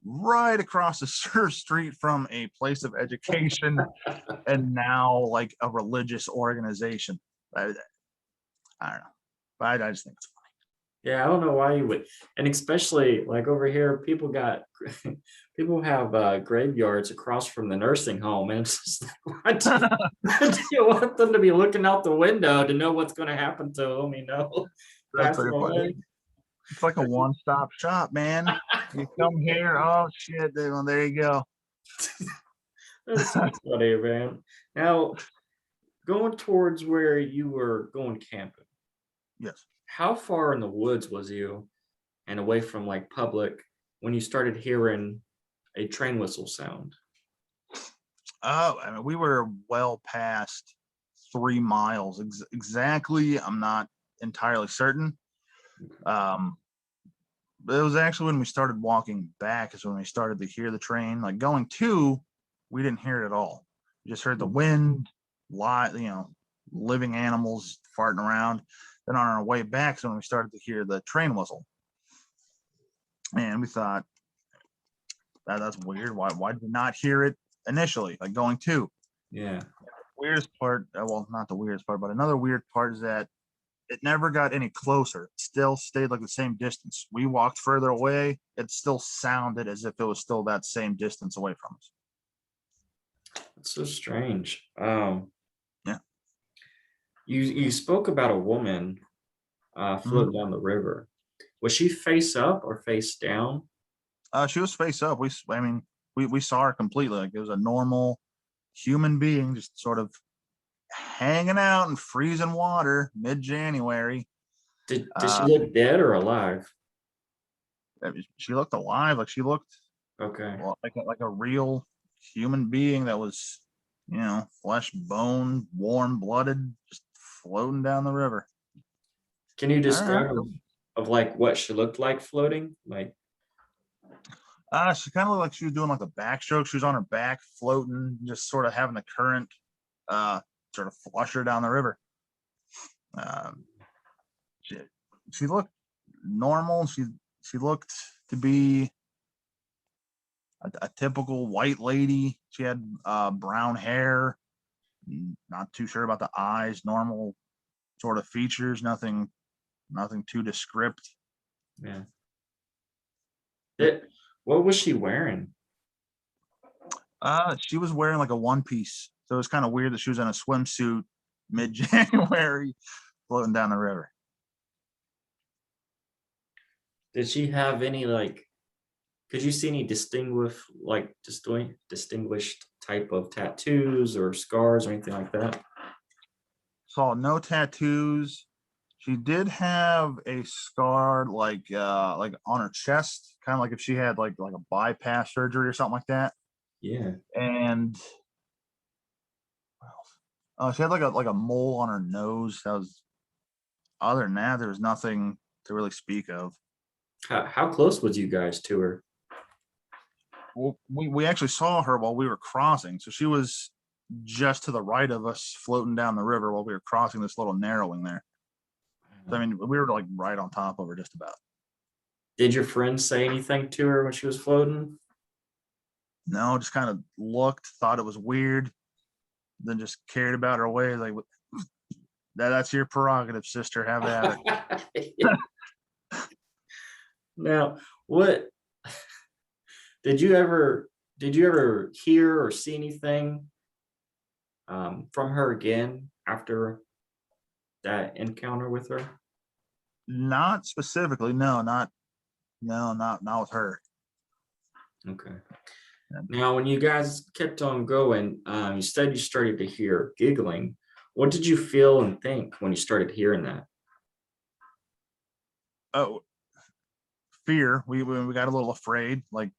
right across the street from a place of education and now like a religious organization. I don't know, but I just think it's funny. Yeah, I don't know why you would, and especially like over here, people have graveyards across from the nursing home, and it's just like, why do you want them to be looking out the window to know what's going to happen to them? That's Passing away. It's like a one-stop shop, man. You come here, oh shit, there you go. That's funny, man. Now, going towards where you were going camping. Yes. How far in the woods was you and away from like public when you started hearing a train whistle sound? Oh, I mean, we were well past 3 miles. Exactly, I'm not entirely certain. But it was actually when we started walking back is when we started to hear the train. Like going to, we didn't hear it at all. We just heard the wind, living animals farting around. Then on our way back is when we started to hear the train whistle. And we thought, that's weird. Why did we not hear it initially, like going to? Yeah. Weirdest part, well, not the weirdest part, but another weird part is that it never got any closer. It still stayed like the same distance. We walked further away. It still sounded as if it was still that same distance away from us. That's so strange. You spoke about a woman Mhm. floating down the river. Was she face up or face down? She was face up. I mean, we saw her completely. Like it was a normal human being, just sort of hanging out in freezing water mid-January. Did she Uh, look dead or alive? she looked alive. Like she looked Okay. like a real human being that was, flesh, bone, warm blooded, just floating down the river. Can you All right. describe of like what she looked like floating? Like, She kind of looked like she was doing like a backstroke. She was on her back, floating, just sort of having the current, uh, sort of flush her down the river. Um, she, she looked normal. She looked to be a typical white lady. She had brown hair. Not too sure about the eyes. Normal sort of features. Nothing too descript. yeah. What was she wearing? She was wearing like a one piece, so it was kind of weird that she was in a swimsuit mid-January floating down the river. Did she have any like? Could you see any distinguished type of tattoos or scars or anything like that? Saw no tattoos. She did have a scar like on her chest, kind of like if she had like a bypass surgery or something like that. Yeah. And she had like a mole on her nose. That was Other than that, there was nothing to really speak of. How close was you guys to her? Well, we actually saw her while we were crossing, so she was just to the right of us, floating down the river while we were crossing this little narrowing there. So, I mean, we were like right on top of her, just about. Did your friend say anything to her when she was floating? No, just kind of looked, thought it was weird, then just carried about her way. Like, that's your prerogative, sister. Have at it. Now, what did you ever hear or see anything from her again after that encounter with her? Not specifically, not with her. Okay. Now, when you guys kept on going, you said you started to hear giggling. What did you feel and think when you started hearing that? Oh, fear. We got a little afraid. Like,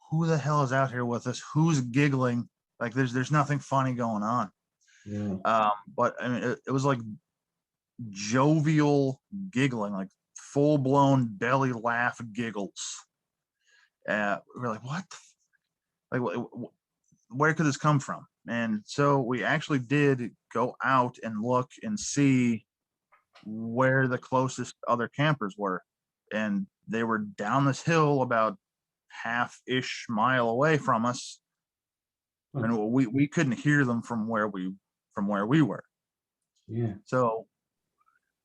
who the hell is out here with us? Who's giggling? Like, there's nothing funny going on. Yeah. But I mean, it was like jovial giggling, like full blown belly laugh giggles. We're like, what? Like, where could this come from? And so we actually did go out and look and see where the closest other campers were, and they were down this hill about half-ish mile away from us, and we couldn't hear them from where we were. Yeah. So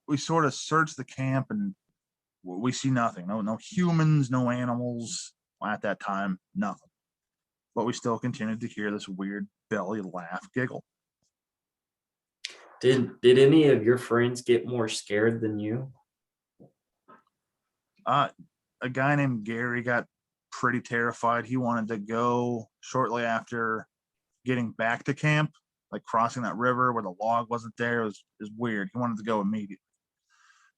we sort of searched the camp, and we see nothing. No humans, no animals at that time, nothing. But we still continued to hear this weird belly laugh giggle. Did any of your friends get more scared than you? A guy named Gary got pretty terrified. He wanted to go shortly after getting back to camp, like crossing that river where the log wasn't there. It was weird. He wanted to go immediately.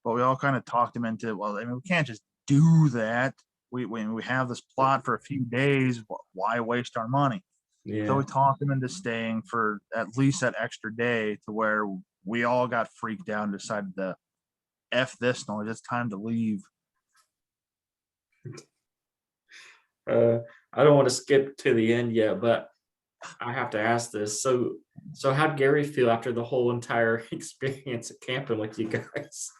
But we all kind of talked him into, well, I mean, we can't just do that. We have this plot for a few days. Why waste our money? Yeah. So we talked him into staying for at least that extra day, to where we all got freaked out and decided to F this noise. It's time to leave. I don't want to skip to the end yet, but I have to ask this. So how'd Gary feel after the whole entire experience of camping with you guys?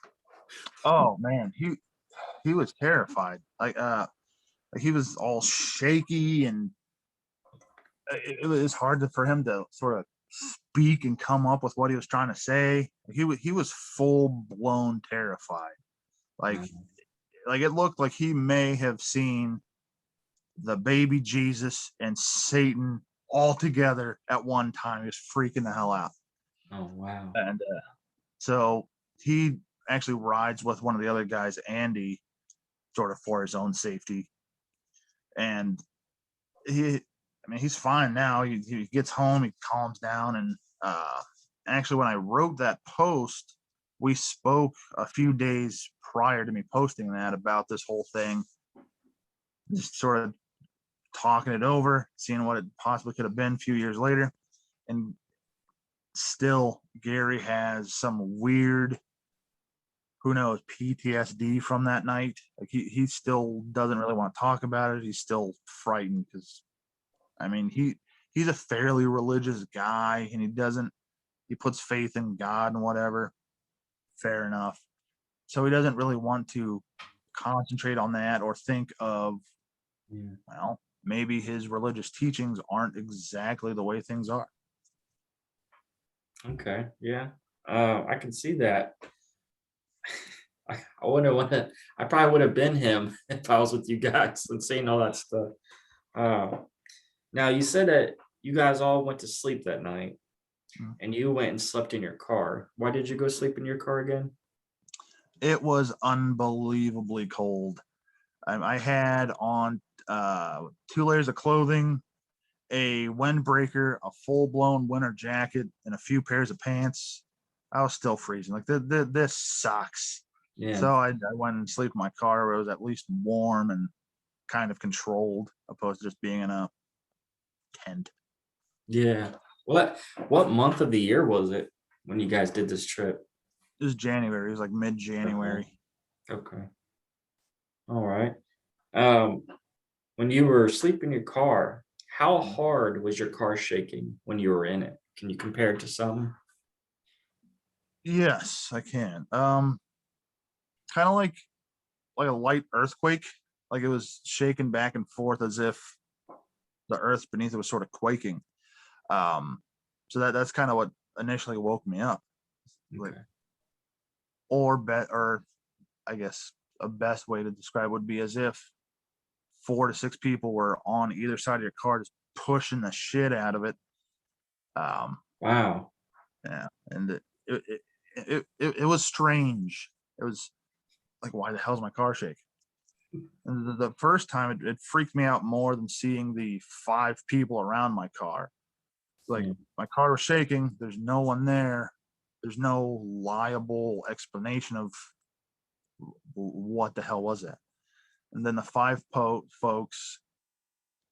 Oh man, he was terrified. Like he was all shaky, and it was hard for him to sort of speak and come up with what he was trying to say. He was full blown terrified. Like it looked like he may have seen the baby Jesus and Satan all together at one time. He was freaking the hell out. Oh wow. And so he actually rides with one of the other guys, Andy, sort of for his own safety. And he's fine now. He gets home, he calms down, and actually, when I wrote that post, we spoke a few days prior to me posting that about this whole thing, just sort of talking it over, seeing what it possibly could have been a few years later, and still, Gary has some weird, who knows, PTSD from that night. Like he still doesn't really want to talk about it. He's still frightened because, I mean, he's a fairly religious guy, and he puts faith in God and whatever. Fair enough. So he doesn't really want to concentrate on that or think of, well, maybe his religious teachings aren't exactly the way things are. Okay. Yeah. I can see that. I wouldn't want to. I probably would have been him if I was with you guys and seeing all that stuff. Now you said that you guys all went to sleep that night, and you went and slept in your car. Why did you go sleep in your car again? It was unbelievably cold. I had on 2 layers of clothing, a windbreaker, a full-blown winter jacket, and a few pairs of pants. I was still freezing. Like this sucks. Yeah. So I went and slept in my car where it was at least warm and kind of controlled, opposed to just being in a tent. Yeah. What month of the year was it when you guys did this trip? It was January. It was like mid-January. Okay. All right. When you were sleeping in your car, how hard was your car shaking when you were in it? Can you compare it to something? Yes, I can. Kind of like a light earthquake. Like it was shaking back and forth as if the earth beneath it was sort of quaking. So that's kind of what initially woke me up. Like, Okay. or I guess a best way to describe it would be as if 4 to 6 people were on either side of your car, just pushing the shit out of it. Wow. Yeah, and it was strange. It was like, why the hell's my car shaking? And the first time it freaked me out more than seeing the 5 people around my car. Like my car was shaking. There's no one there. There's no liable explanation of what the hell was that. And then the 5 folks,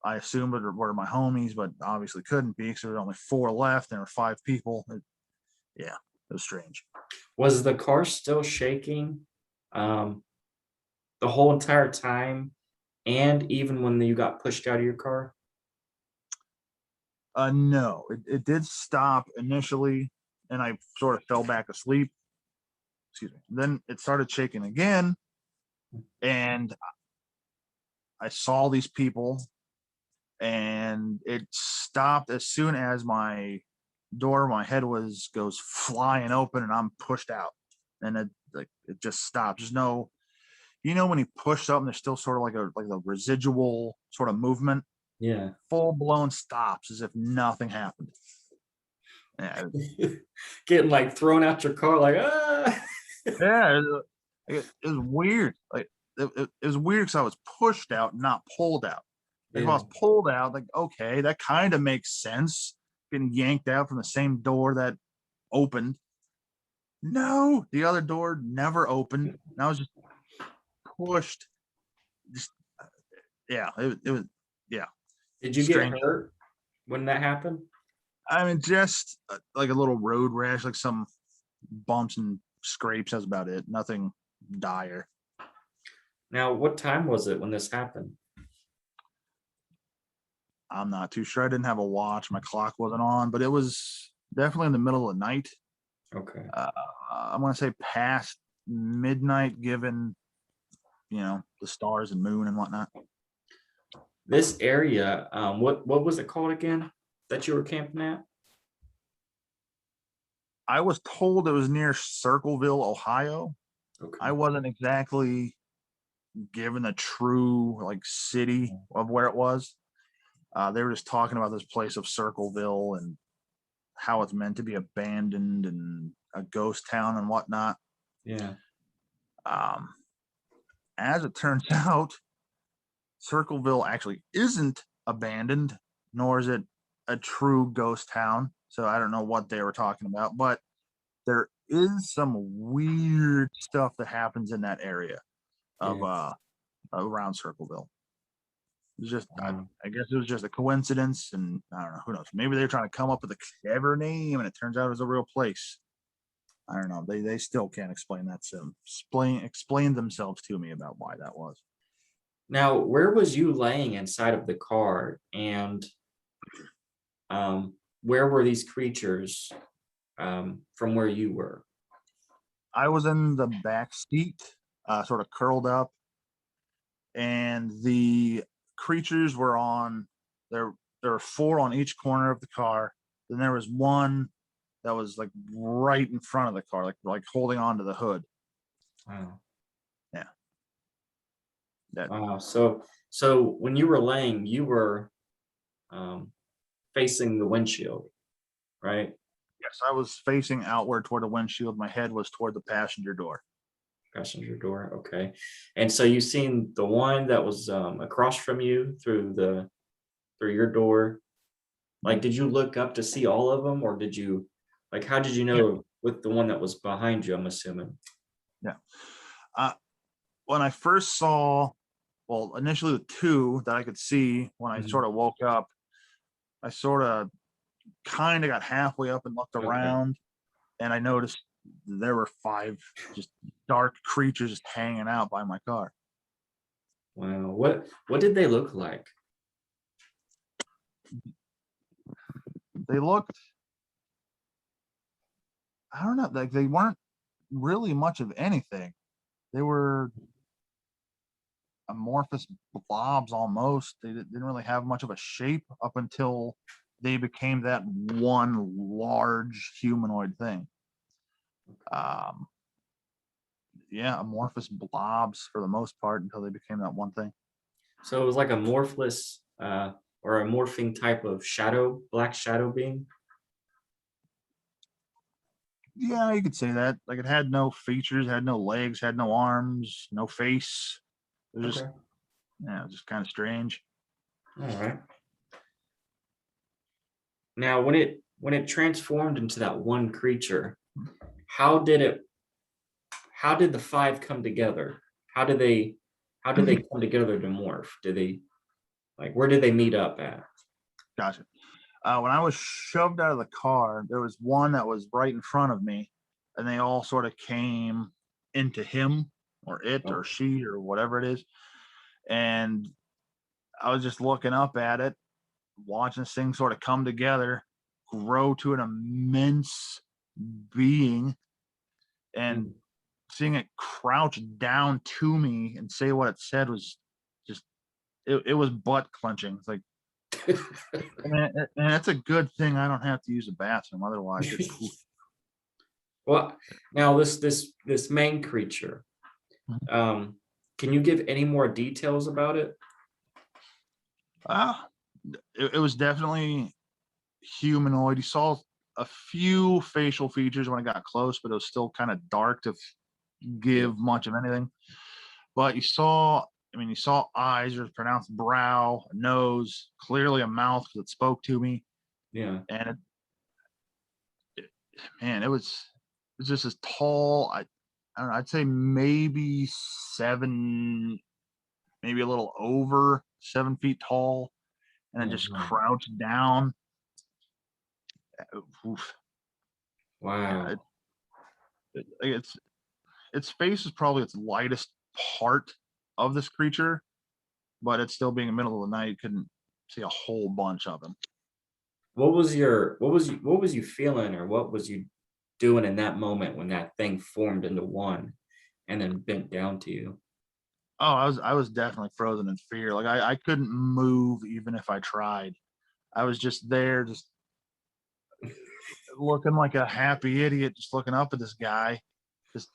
I assumed were my homies, but obviously couldn't be because there were only 4 left. And there were 5 people. It was strange. Was the car still shaking the whole entire time, and even when you got pushed out of your car? No, it did stop initially, and I sort of fell back asleep. Excuse me. Then it started shaking again, and I saw these people, and it stopped as soon as my head goes flying open, and I'm pushed out, and it just stopped. There's no, when you push something, there's still sort of like a residual sort of movement. Yeah. Full blown stops as if nothing happened. Yeah, Getting like thrown out your car, like yeah, it was weird. Like it was weird because I was pushed out, not pulled out. Like if I was pulled out, like okay, that kind of makes sense. Getting yanked out from the same door that opened. No, the other door never opened. And I was just pushed. Just it was Did you strange. get hurt when that happened? I mean, just like a little road rash, like some bumps and scrapes. That's about it. Nothing dire. Now, what time was it when this happened? I'm not too sure. I didn't have a watch. My clock wasn't on, but it was definitely in the middle of the night. Okay. I'm going to say past midnight, given, the stars and moon and whatnot. This area, what was it called again that you were camping at? I was told it was near Circleville, Ohio. Okay. I wasn't exactly given a true city of where it was. They were just talking about this place of Circleville, and how it's meant to be abandoned and a ghost town and whatnot. Yeah. As it turns out, Circleville actually isn't abandoned, nor is it a true ghost town. So I don't know what they were talking about, but there is some weird stuff that happens in that area of Yeah. around Circleville. It's just Wow. I guess it was just a coincidence, and I don't know, who knows. Maybe they're trying to come up with a clever name, and it turns out it was a real place. I don't know. They still can't explain that to them. Explain themselves to me about why that was. Now, where was you laying inside of the car, and where were these creatures from where you were? I was in the back seat, sort of curled up, and the creatures were on there. There were 4 on each corner of the car. Then there was one that was like right in front of the car, like holding on to the hood. Wow. Yeah. That Wow. So when you were laying, you were facing the windshield, right? yes, I was facing outward toward the windshield. My head was toward the passenger door. Passenger door. Okay. And so you seen the one that was across from you through your door. Like, did you look up to see all of them, or did you, like, how did you Yeah. know with the one that was behind you, I'm assuming? Yeah. When I first saw, well, initially the 2 that I could see when I Mhm. sort of woke up, I sort of kind of got halfway up and looked Okay. around, and I noticed there were 5 just dark creatures just hanging out by my car. Wow. What did they look like? They looked, I don't know, like they weren't really much of anything. They were amorphous blobs almost. They didn't really have much of a shape up until they became that one large humanoid thing. Yeah, amorphous blobs for the most part until they became that one thing. So it was like a morphless or a morphing type of shadow, black shadow being. Yeah, you could say that. Like it had no features, had no legs, had no arms, no face. It was just, Okay. yeah, just kind of strange. All right. Now, when it transformed into that one creature, how did the 5 come together? How did they come together to morph? Did they, like, where did they meet up at? Gotcha. When I was shoved out of the car, there was one that was right in front of me, and they all sort of came into him or it Oh, or she or whatever it is. And I was just looking up at it, watching this thing sort of come together, grow to an immense being, and mm. seeing it crouch down to me and say what it said was just, it was butt clenching. It's like, and it's a good thing I don't have to use a bathroom. Otherwise, Well, now this main creature, can you give any more details about it? uh, it was definitely humanoid. You saw a few facial features when I got close, but it was still kind of dark to give much of anything. But you saw eyes, or pronounced brow, a nose, clearly a mouth that spoke to me. Yeah. And man, it was just as tall. I don't know, I'd say maybe 7, maybe a little over 7 feet tall, and then Oh, just wow. crouched down. Oof. Wow. Yeah, its face is probably its lightest part of this creature, but it's still being in the middle of the night. You couldn't see a whole bunch of them. What was you feeling, or what was you doing in that moment when that thing formed into one and then bent down to you? Oh, I was definitely frozen in fear. Like I couldn't move even if I tried. I was just there, just looking like a happy idiot, just looking up at this guy, just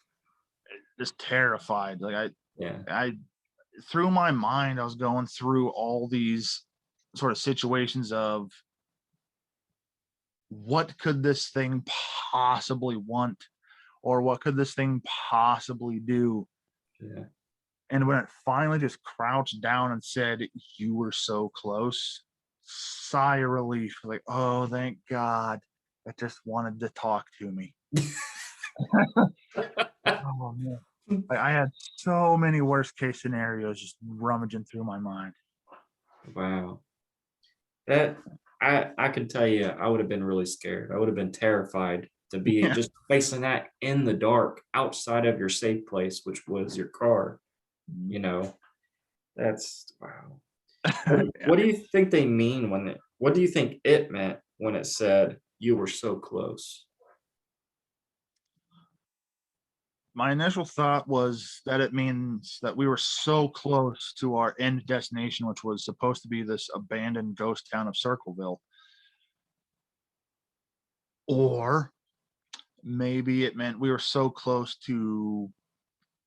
just terrified. Like Yeah. I through my mind, I was going through all these sort of situations of what could this thing possibly want, or what could this thing possibly do? Yeah. And when it finally just crouched down and said, "You were so close," sigh of relief, like, oh, thank God, it just wanted to talk to me. Oh man, I had so many worst case scenarios just rummaging through my mind. Wow. That I can tell you, I would have been really scared. I would have been terrified to be Yeah. just facing that in the dark outside of your safe place, which was your car. You know, that's wow. Yeah. What do you think they mean when it? What do you think it meant when it said you were so close? My initial thought was that it means that we were so close to our end destination, which was supposed to be this abandoned ghost town of Circleville. Or maybe it meant we were so close to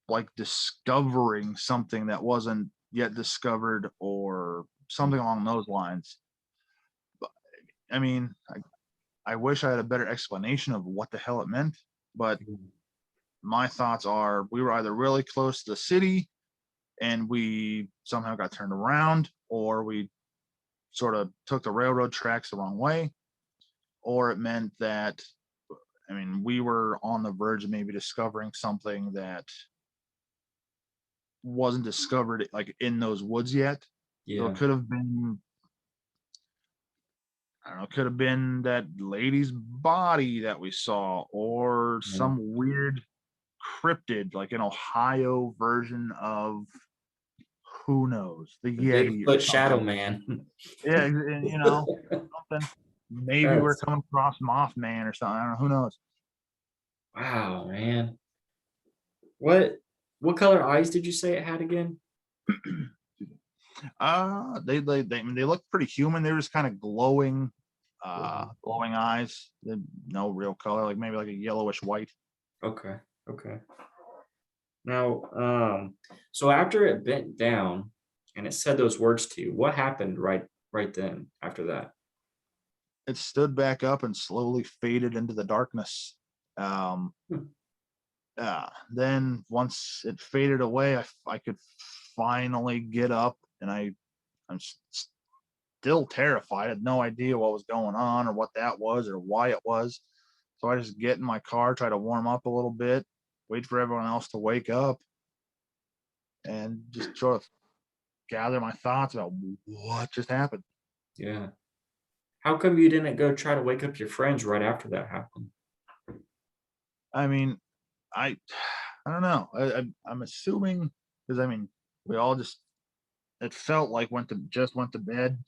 like discovering something that wasn't yet discovered or something along those lines. I mean, I wish I had a better explanation of what the hell it meant, but my thoughts are we were either really close to the city and we somehow got turned around, or we sort of took the railroad tracks the wrong way, or it meant that, I mean, we were on the verge of maybe discovering something that wasn't discovered like in those woods yet. So it Yeah. could have been, I don't know, it could have been that lady's body that we saw, or Yeah. some weird cryptid, like an Ohio version of who knows, the The Yeti or Bigfoot Shadow something. Man. Yeah, and, you know, something. Maybe we're That's coming across Mothman or something. I don't know. Who knows? wow, man. What what color eyes did you say it had again? They look pretty human. They were just kind of glowing, Wow. glowing eyes. No real color, like maybe like a yellowish white. Okay. Okay. Now, so after it bent down and it said those words to you, what happened right then after that? It stood back up and slowly faded into the darkness. Um, Hmm. then once it faded away, I could finally get up, and I'm still terrified. I had no idea what was going on or what that was or why it was. So I just get in my car, try to warm up a little bit, wait for everyone else to wake up, and just sort of gather my thoughts about what just happened. Yeah. How come you didn't go try to wake up your friends right after that happened? I mean, I I don't know. I'm assuming, because I mean, we all just, it felt like went to bed,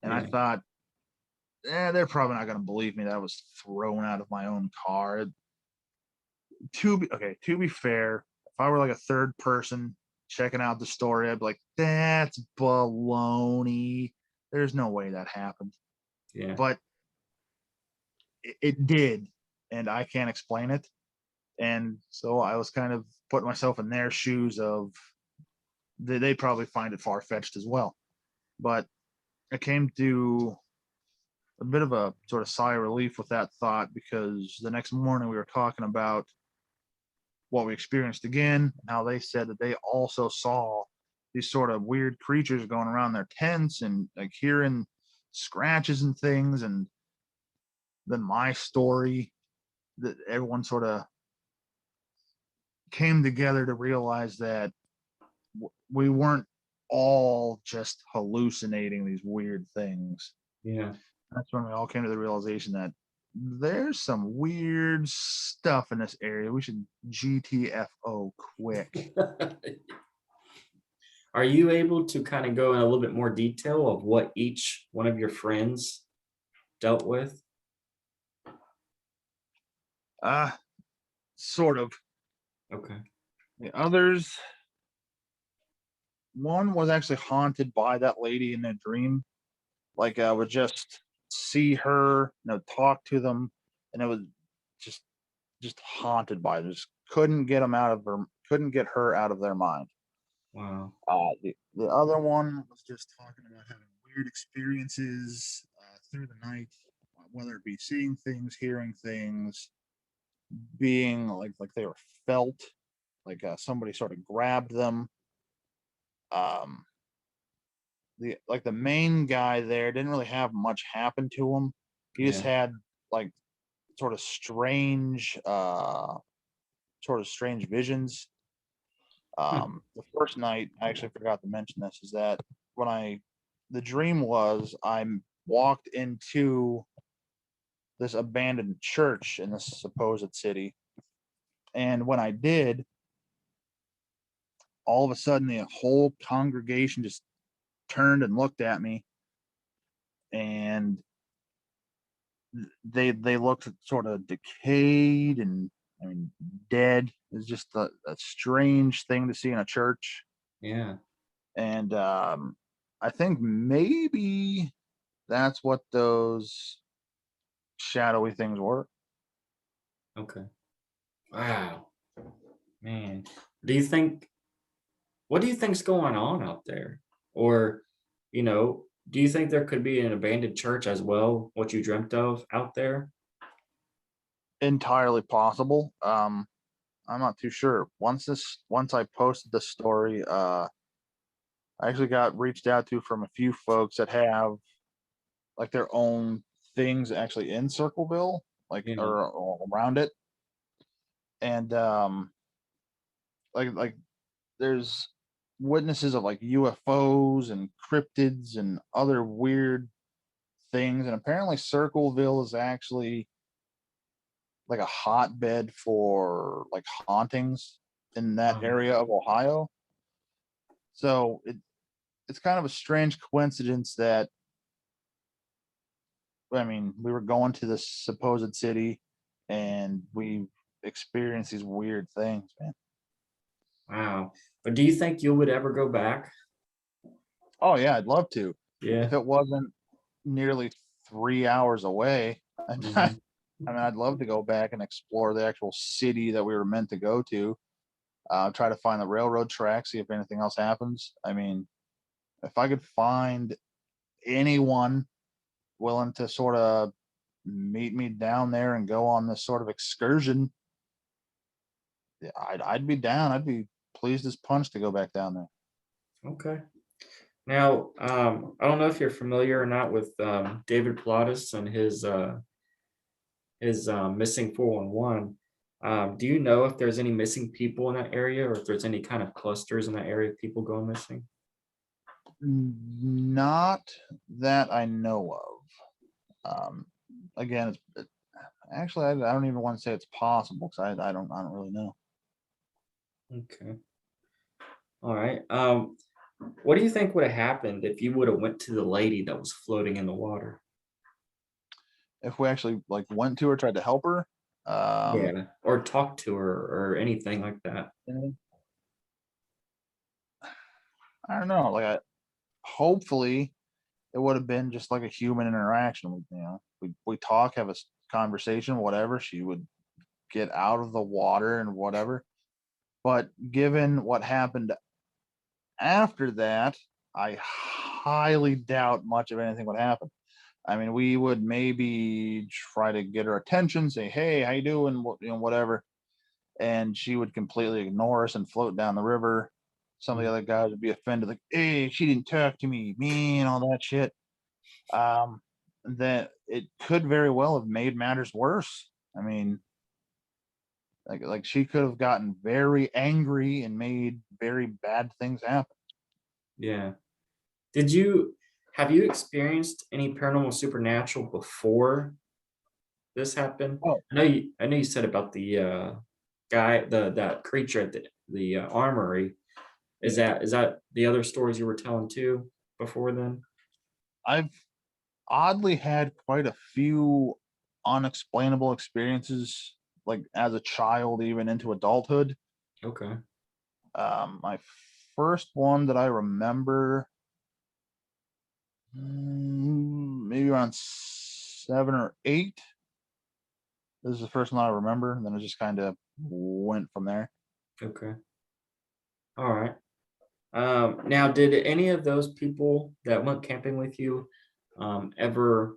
and I Yeah. thought, they're probably not going to believe me that I was thrown out of my own car. To be fair, if I were like a third person checking out the story, I'd be like, that's baloney. There's no way that happened. Yeah. But it did, and I can't explain it. And so I was kind of putting myself in their shoes of they probably find it far fetched as well. But I came to a bit of a sort of sigh of relief with that thought, because the next morning we were talking about what we experienced again, and how they said that they also saw these sort of weird creatures going around their tents and like hearing scratches and things. And then my story, that everyone sort of came together to realize that we weren't all just hallucinating these weird things. Yeah. That's when we all came to the realization that there's some weird stuff in this area. We should GTFO quick. Are you able to kind of go in a little bit more detail of what each one of your friends dealt with? Sort of. Okay. The others, one was actually haunted by that lady in a dream. Like I would just see her, talk to them, and it was just just haunted by them. Just couldn't get her out of their mind. Wow. The other one was just talking about having weird experiences through the night. whether it be seeing things, hearing things, being like they were felt, like somebody sort of grabbed them. Um, the main guy there didn't really have much happen to him. He just Yeah. had like sort of strange visions. The first night, I actually forgot to mention this, is that the dream was I walked into this abandoned church in this supposed city, and when I did, all of a sudden the whole congregation just turned and looked at me, and they looked sort of decayed and, I mean, dead. It's just a strange thing to see in a church. Yeah. And I think maybe that's what those shadowy things were. Okay. Wow. Man. What do you think's going on out there? Or, do you think there could be an abandoned church as well, what you dreamt of out there? Entirely possible. I'm not too sure. Once I posted this story, I actually got reached out to from a few folks that have like their own things actually in Circleville, like Yeah. or around it, and like there's witnesses of like UFOs and cryptids and other weird things, and apparently Circleville is actually like a hotbed for like hauntings in that Um, area of Ohio. So it's kind of a strange coincidence that, I mean, we were going to this supposed city and we experienced these weird things, man. wow. But do you think you would ever go back? Oh yeah, I'd love to. Yeah. If it wasn't nearly 3 hours away, I Mhm. mean, I'd love to go back and explore the actual city that we were meant to go to. Try to find the railroad track, see if anything else happens. I mean, if I could find anyone willing to sort of meet me down there and go on this sort of excursion, yeah, I'd be down. I'd be pleased as punch to go back down there. Okay. Now, I don't know if you're familiar or not with David Pilatus and his missing 411. Do you know if there's any missing people in that area, or if there's any kind of clusters in that area of people going missing? Not that I know of. Again, actually, I don't even want to say it's possible because I don't really know. Okay. All right. What do you think would have happened if you would have went to the lady that was floating in the water? If we actually like went to her, tried to help her, Yeah. Or talk to her or anything like that. I don't know. Like, hopefully, it would have been just like a human interaction. We talk, have a conversation, whatever. She would get out of the water and whatever. But given what happened after that, I highly doubt much of anything would happen. I mean, we would maybe try to get her attention, say, "Hey, how you doing?" Whatever, and she would completely ignore us and float down the river. Some of the other guys would be offended, like, "Hey, she didn't talk to me, and all that shit." Um, that it could very well have made matters worse. I mean, like she could have gotten very angry and made very bad things happen. Yeah. Have you experienced any paranormal supernatural before this happened? Oh, I know you said about the that creature at the armory. Is that the other stories you were telling too before then? I've oddly had quite a few unexplainable experiences, like as a child, even into adulthood. Okay. My first one that I remember, maybe around 7 or 8. This is the first one I remember, and then it just kind of went from there. Okay. All right. Now, did any of those people that went camping with you ever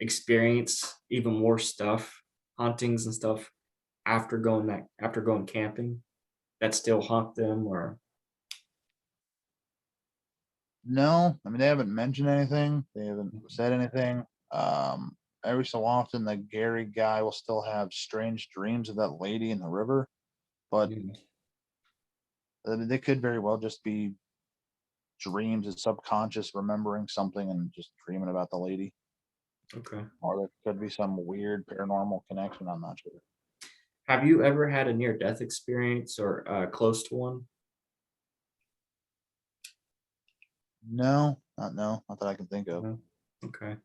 experience even more stuff, hauntings and stuff after going camping that still haunt them or No, I mean they haven't mentioned anything. They haven't said anything. Every so often, the Gary guy will still have strange dreams of that lady in the river, but mm, they could very well just be dreams and subconscious remembering something and just dreaming about the lady, okay. or there could be some weird paranormal connection. I'm not sure. Have you ever had a near death experience or close to one? No, not that I can think of. No? Okay.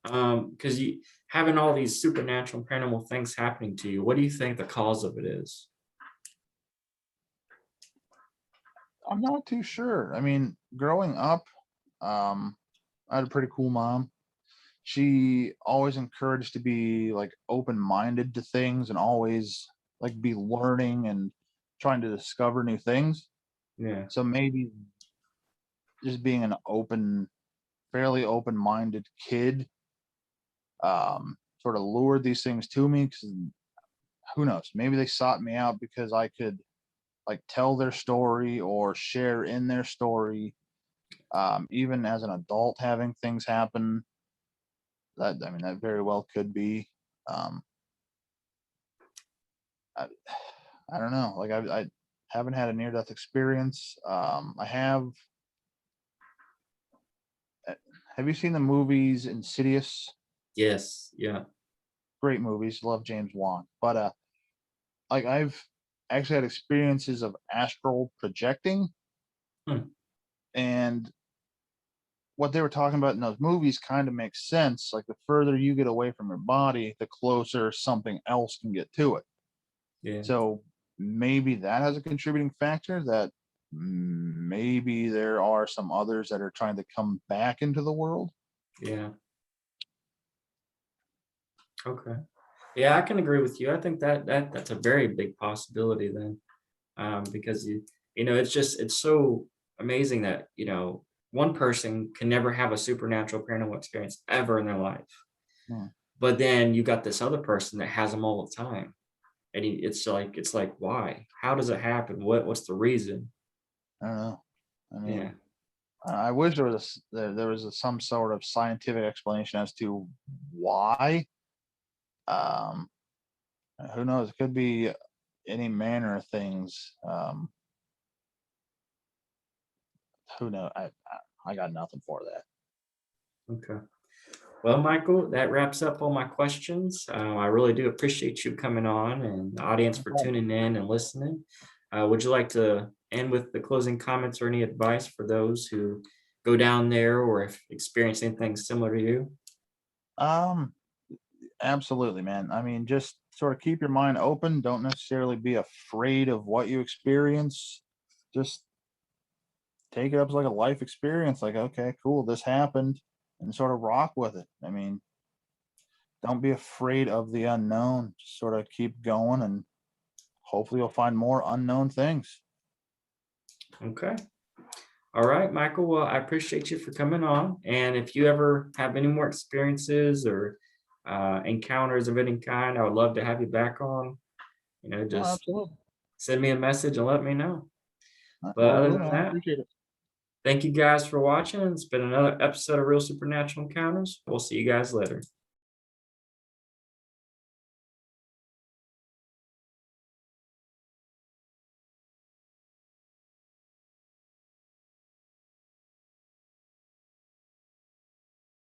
Because you having all these supernatural and paranormal things happening to you, what do you think the cause of it is? I'm not too sure. I mean, growing up, I had a pretty cool mom. She always encouraged to be like open-minded to things and always like be learning and trying to discover new things. Yeah, So maybe just being an fairly open-minded kid, sort of lured these things to me. Because who knows? Maybe they sought me out because I could like tell their story or share in their story. Even as an adult, having things happen, that very well could be. Um, I, I don't know. Like I haven't had a near death experience. I have. Have you seen the movies Insidious? yes, yeah. Great movies. Love James Wan. But like I've actually had experiences of astral projecting, Hmm. and what they were talking about in those movies kind of makes sense. Like the further you get away from your body, the closer something else can get to it. Yeah, So maybe that has a contributing factor that maybe there are some others that are trying to come back into the world. yeah. Okay. Yeah, I can agree with you. I think that's a very big possibility then, because it's so amazing that one person can never have a supernatural paranormal experience ever in their life, Hmm, but then you got this other person that has them all the time, and it's like why? How does it happen? What's the reason? I don't know. I Yeah, mean, I wish there was some sort of scientific explanation as to why. Um, who knows? It could be any manner of things. Who knows? I got nothing for that. okay. Well, Michael, that wraps up all my questions. I really do appreciate you coming on and the audience for tuning in and listening. Would you like to end with the closing comments or any advice for those who go down there or if experience anything similar to you? Um, Absolutely, man. I mean, just sort of keep your mind open. Don't necessarily be afraid of what you experience. Just take it up as like a life experience. Like, okay, cool, this happened, and sort of rock with it. I mean, don't be afraid of the unknown. Just sort of keep going, and hopefully, you'll find more unknown things. Okay. All right, Michael. Well, I appreciate you for coming on. And if you ever have any more experiences or encounters of any kind, I would love to have you back on. Oh, Just absolutely. send me a message and let me know. But Will other do, than man. I that, appreciate it. thank you guys for watching. It's been another episode of Real Supernatural Encounters. We'll see you guys later.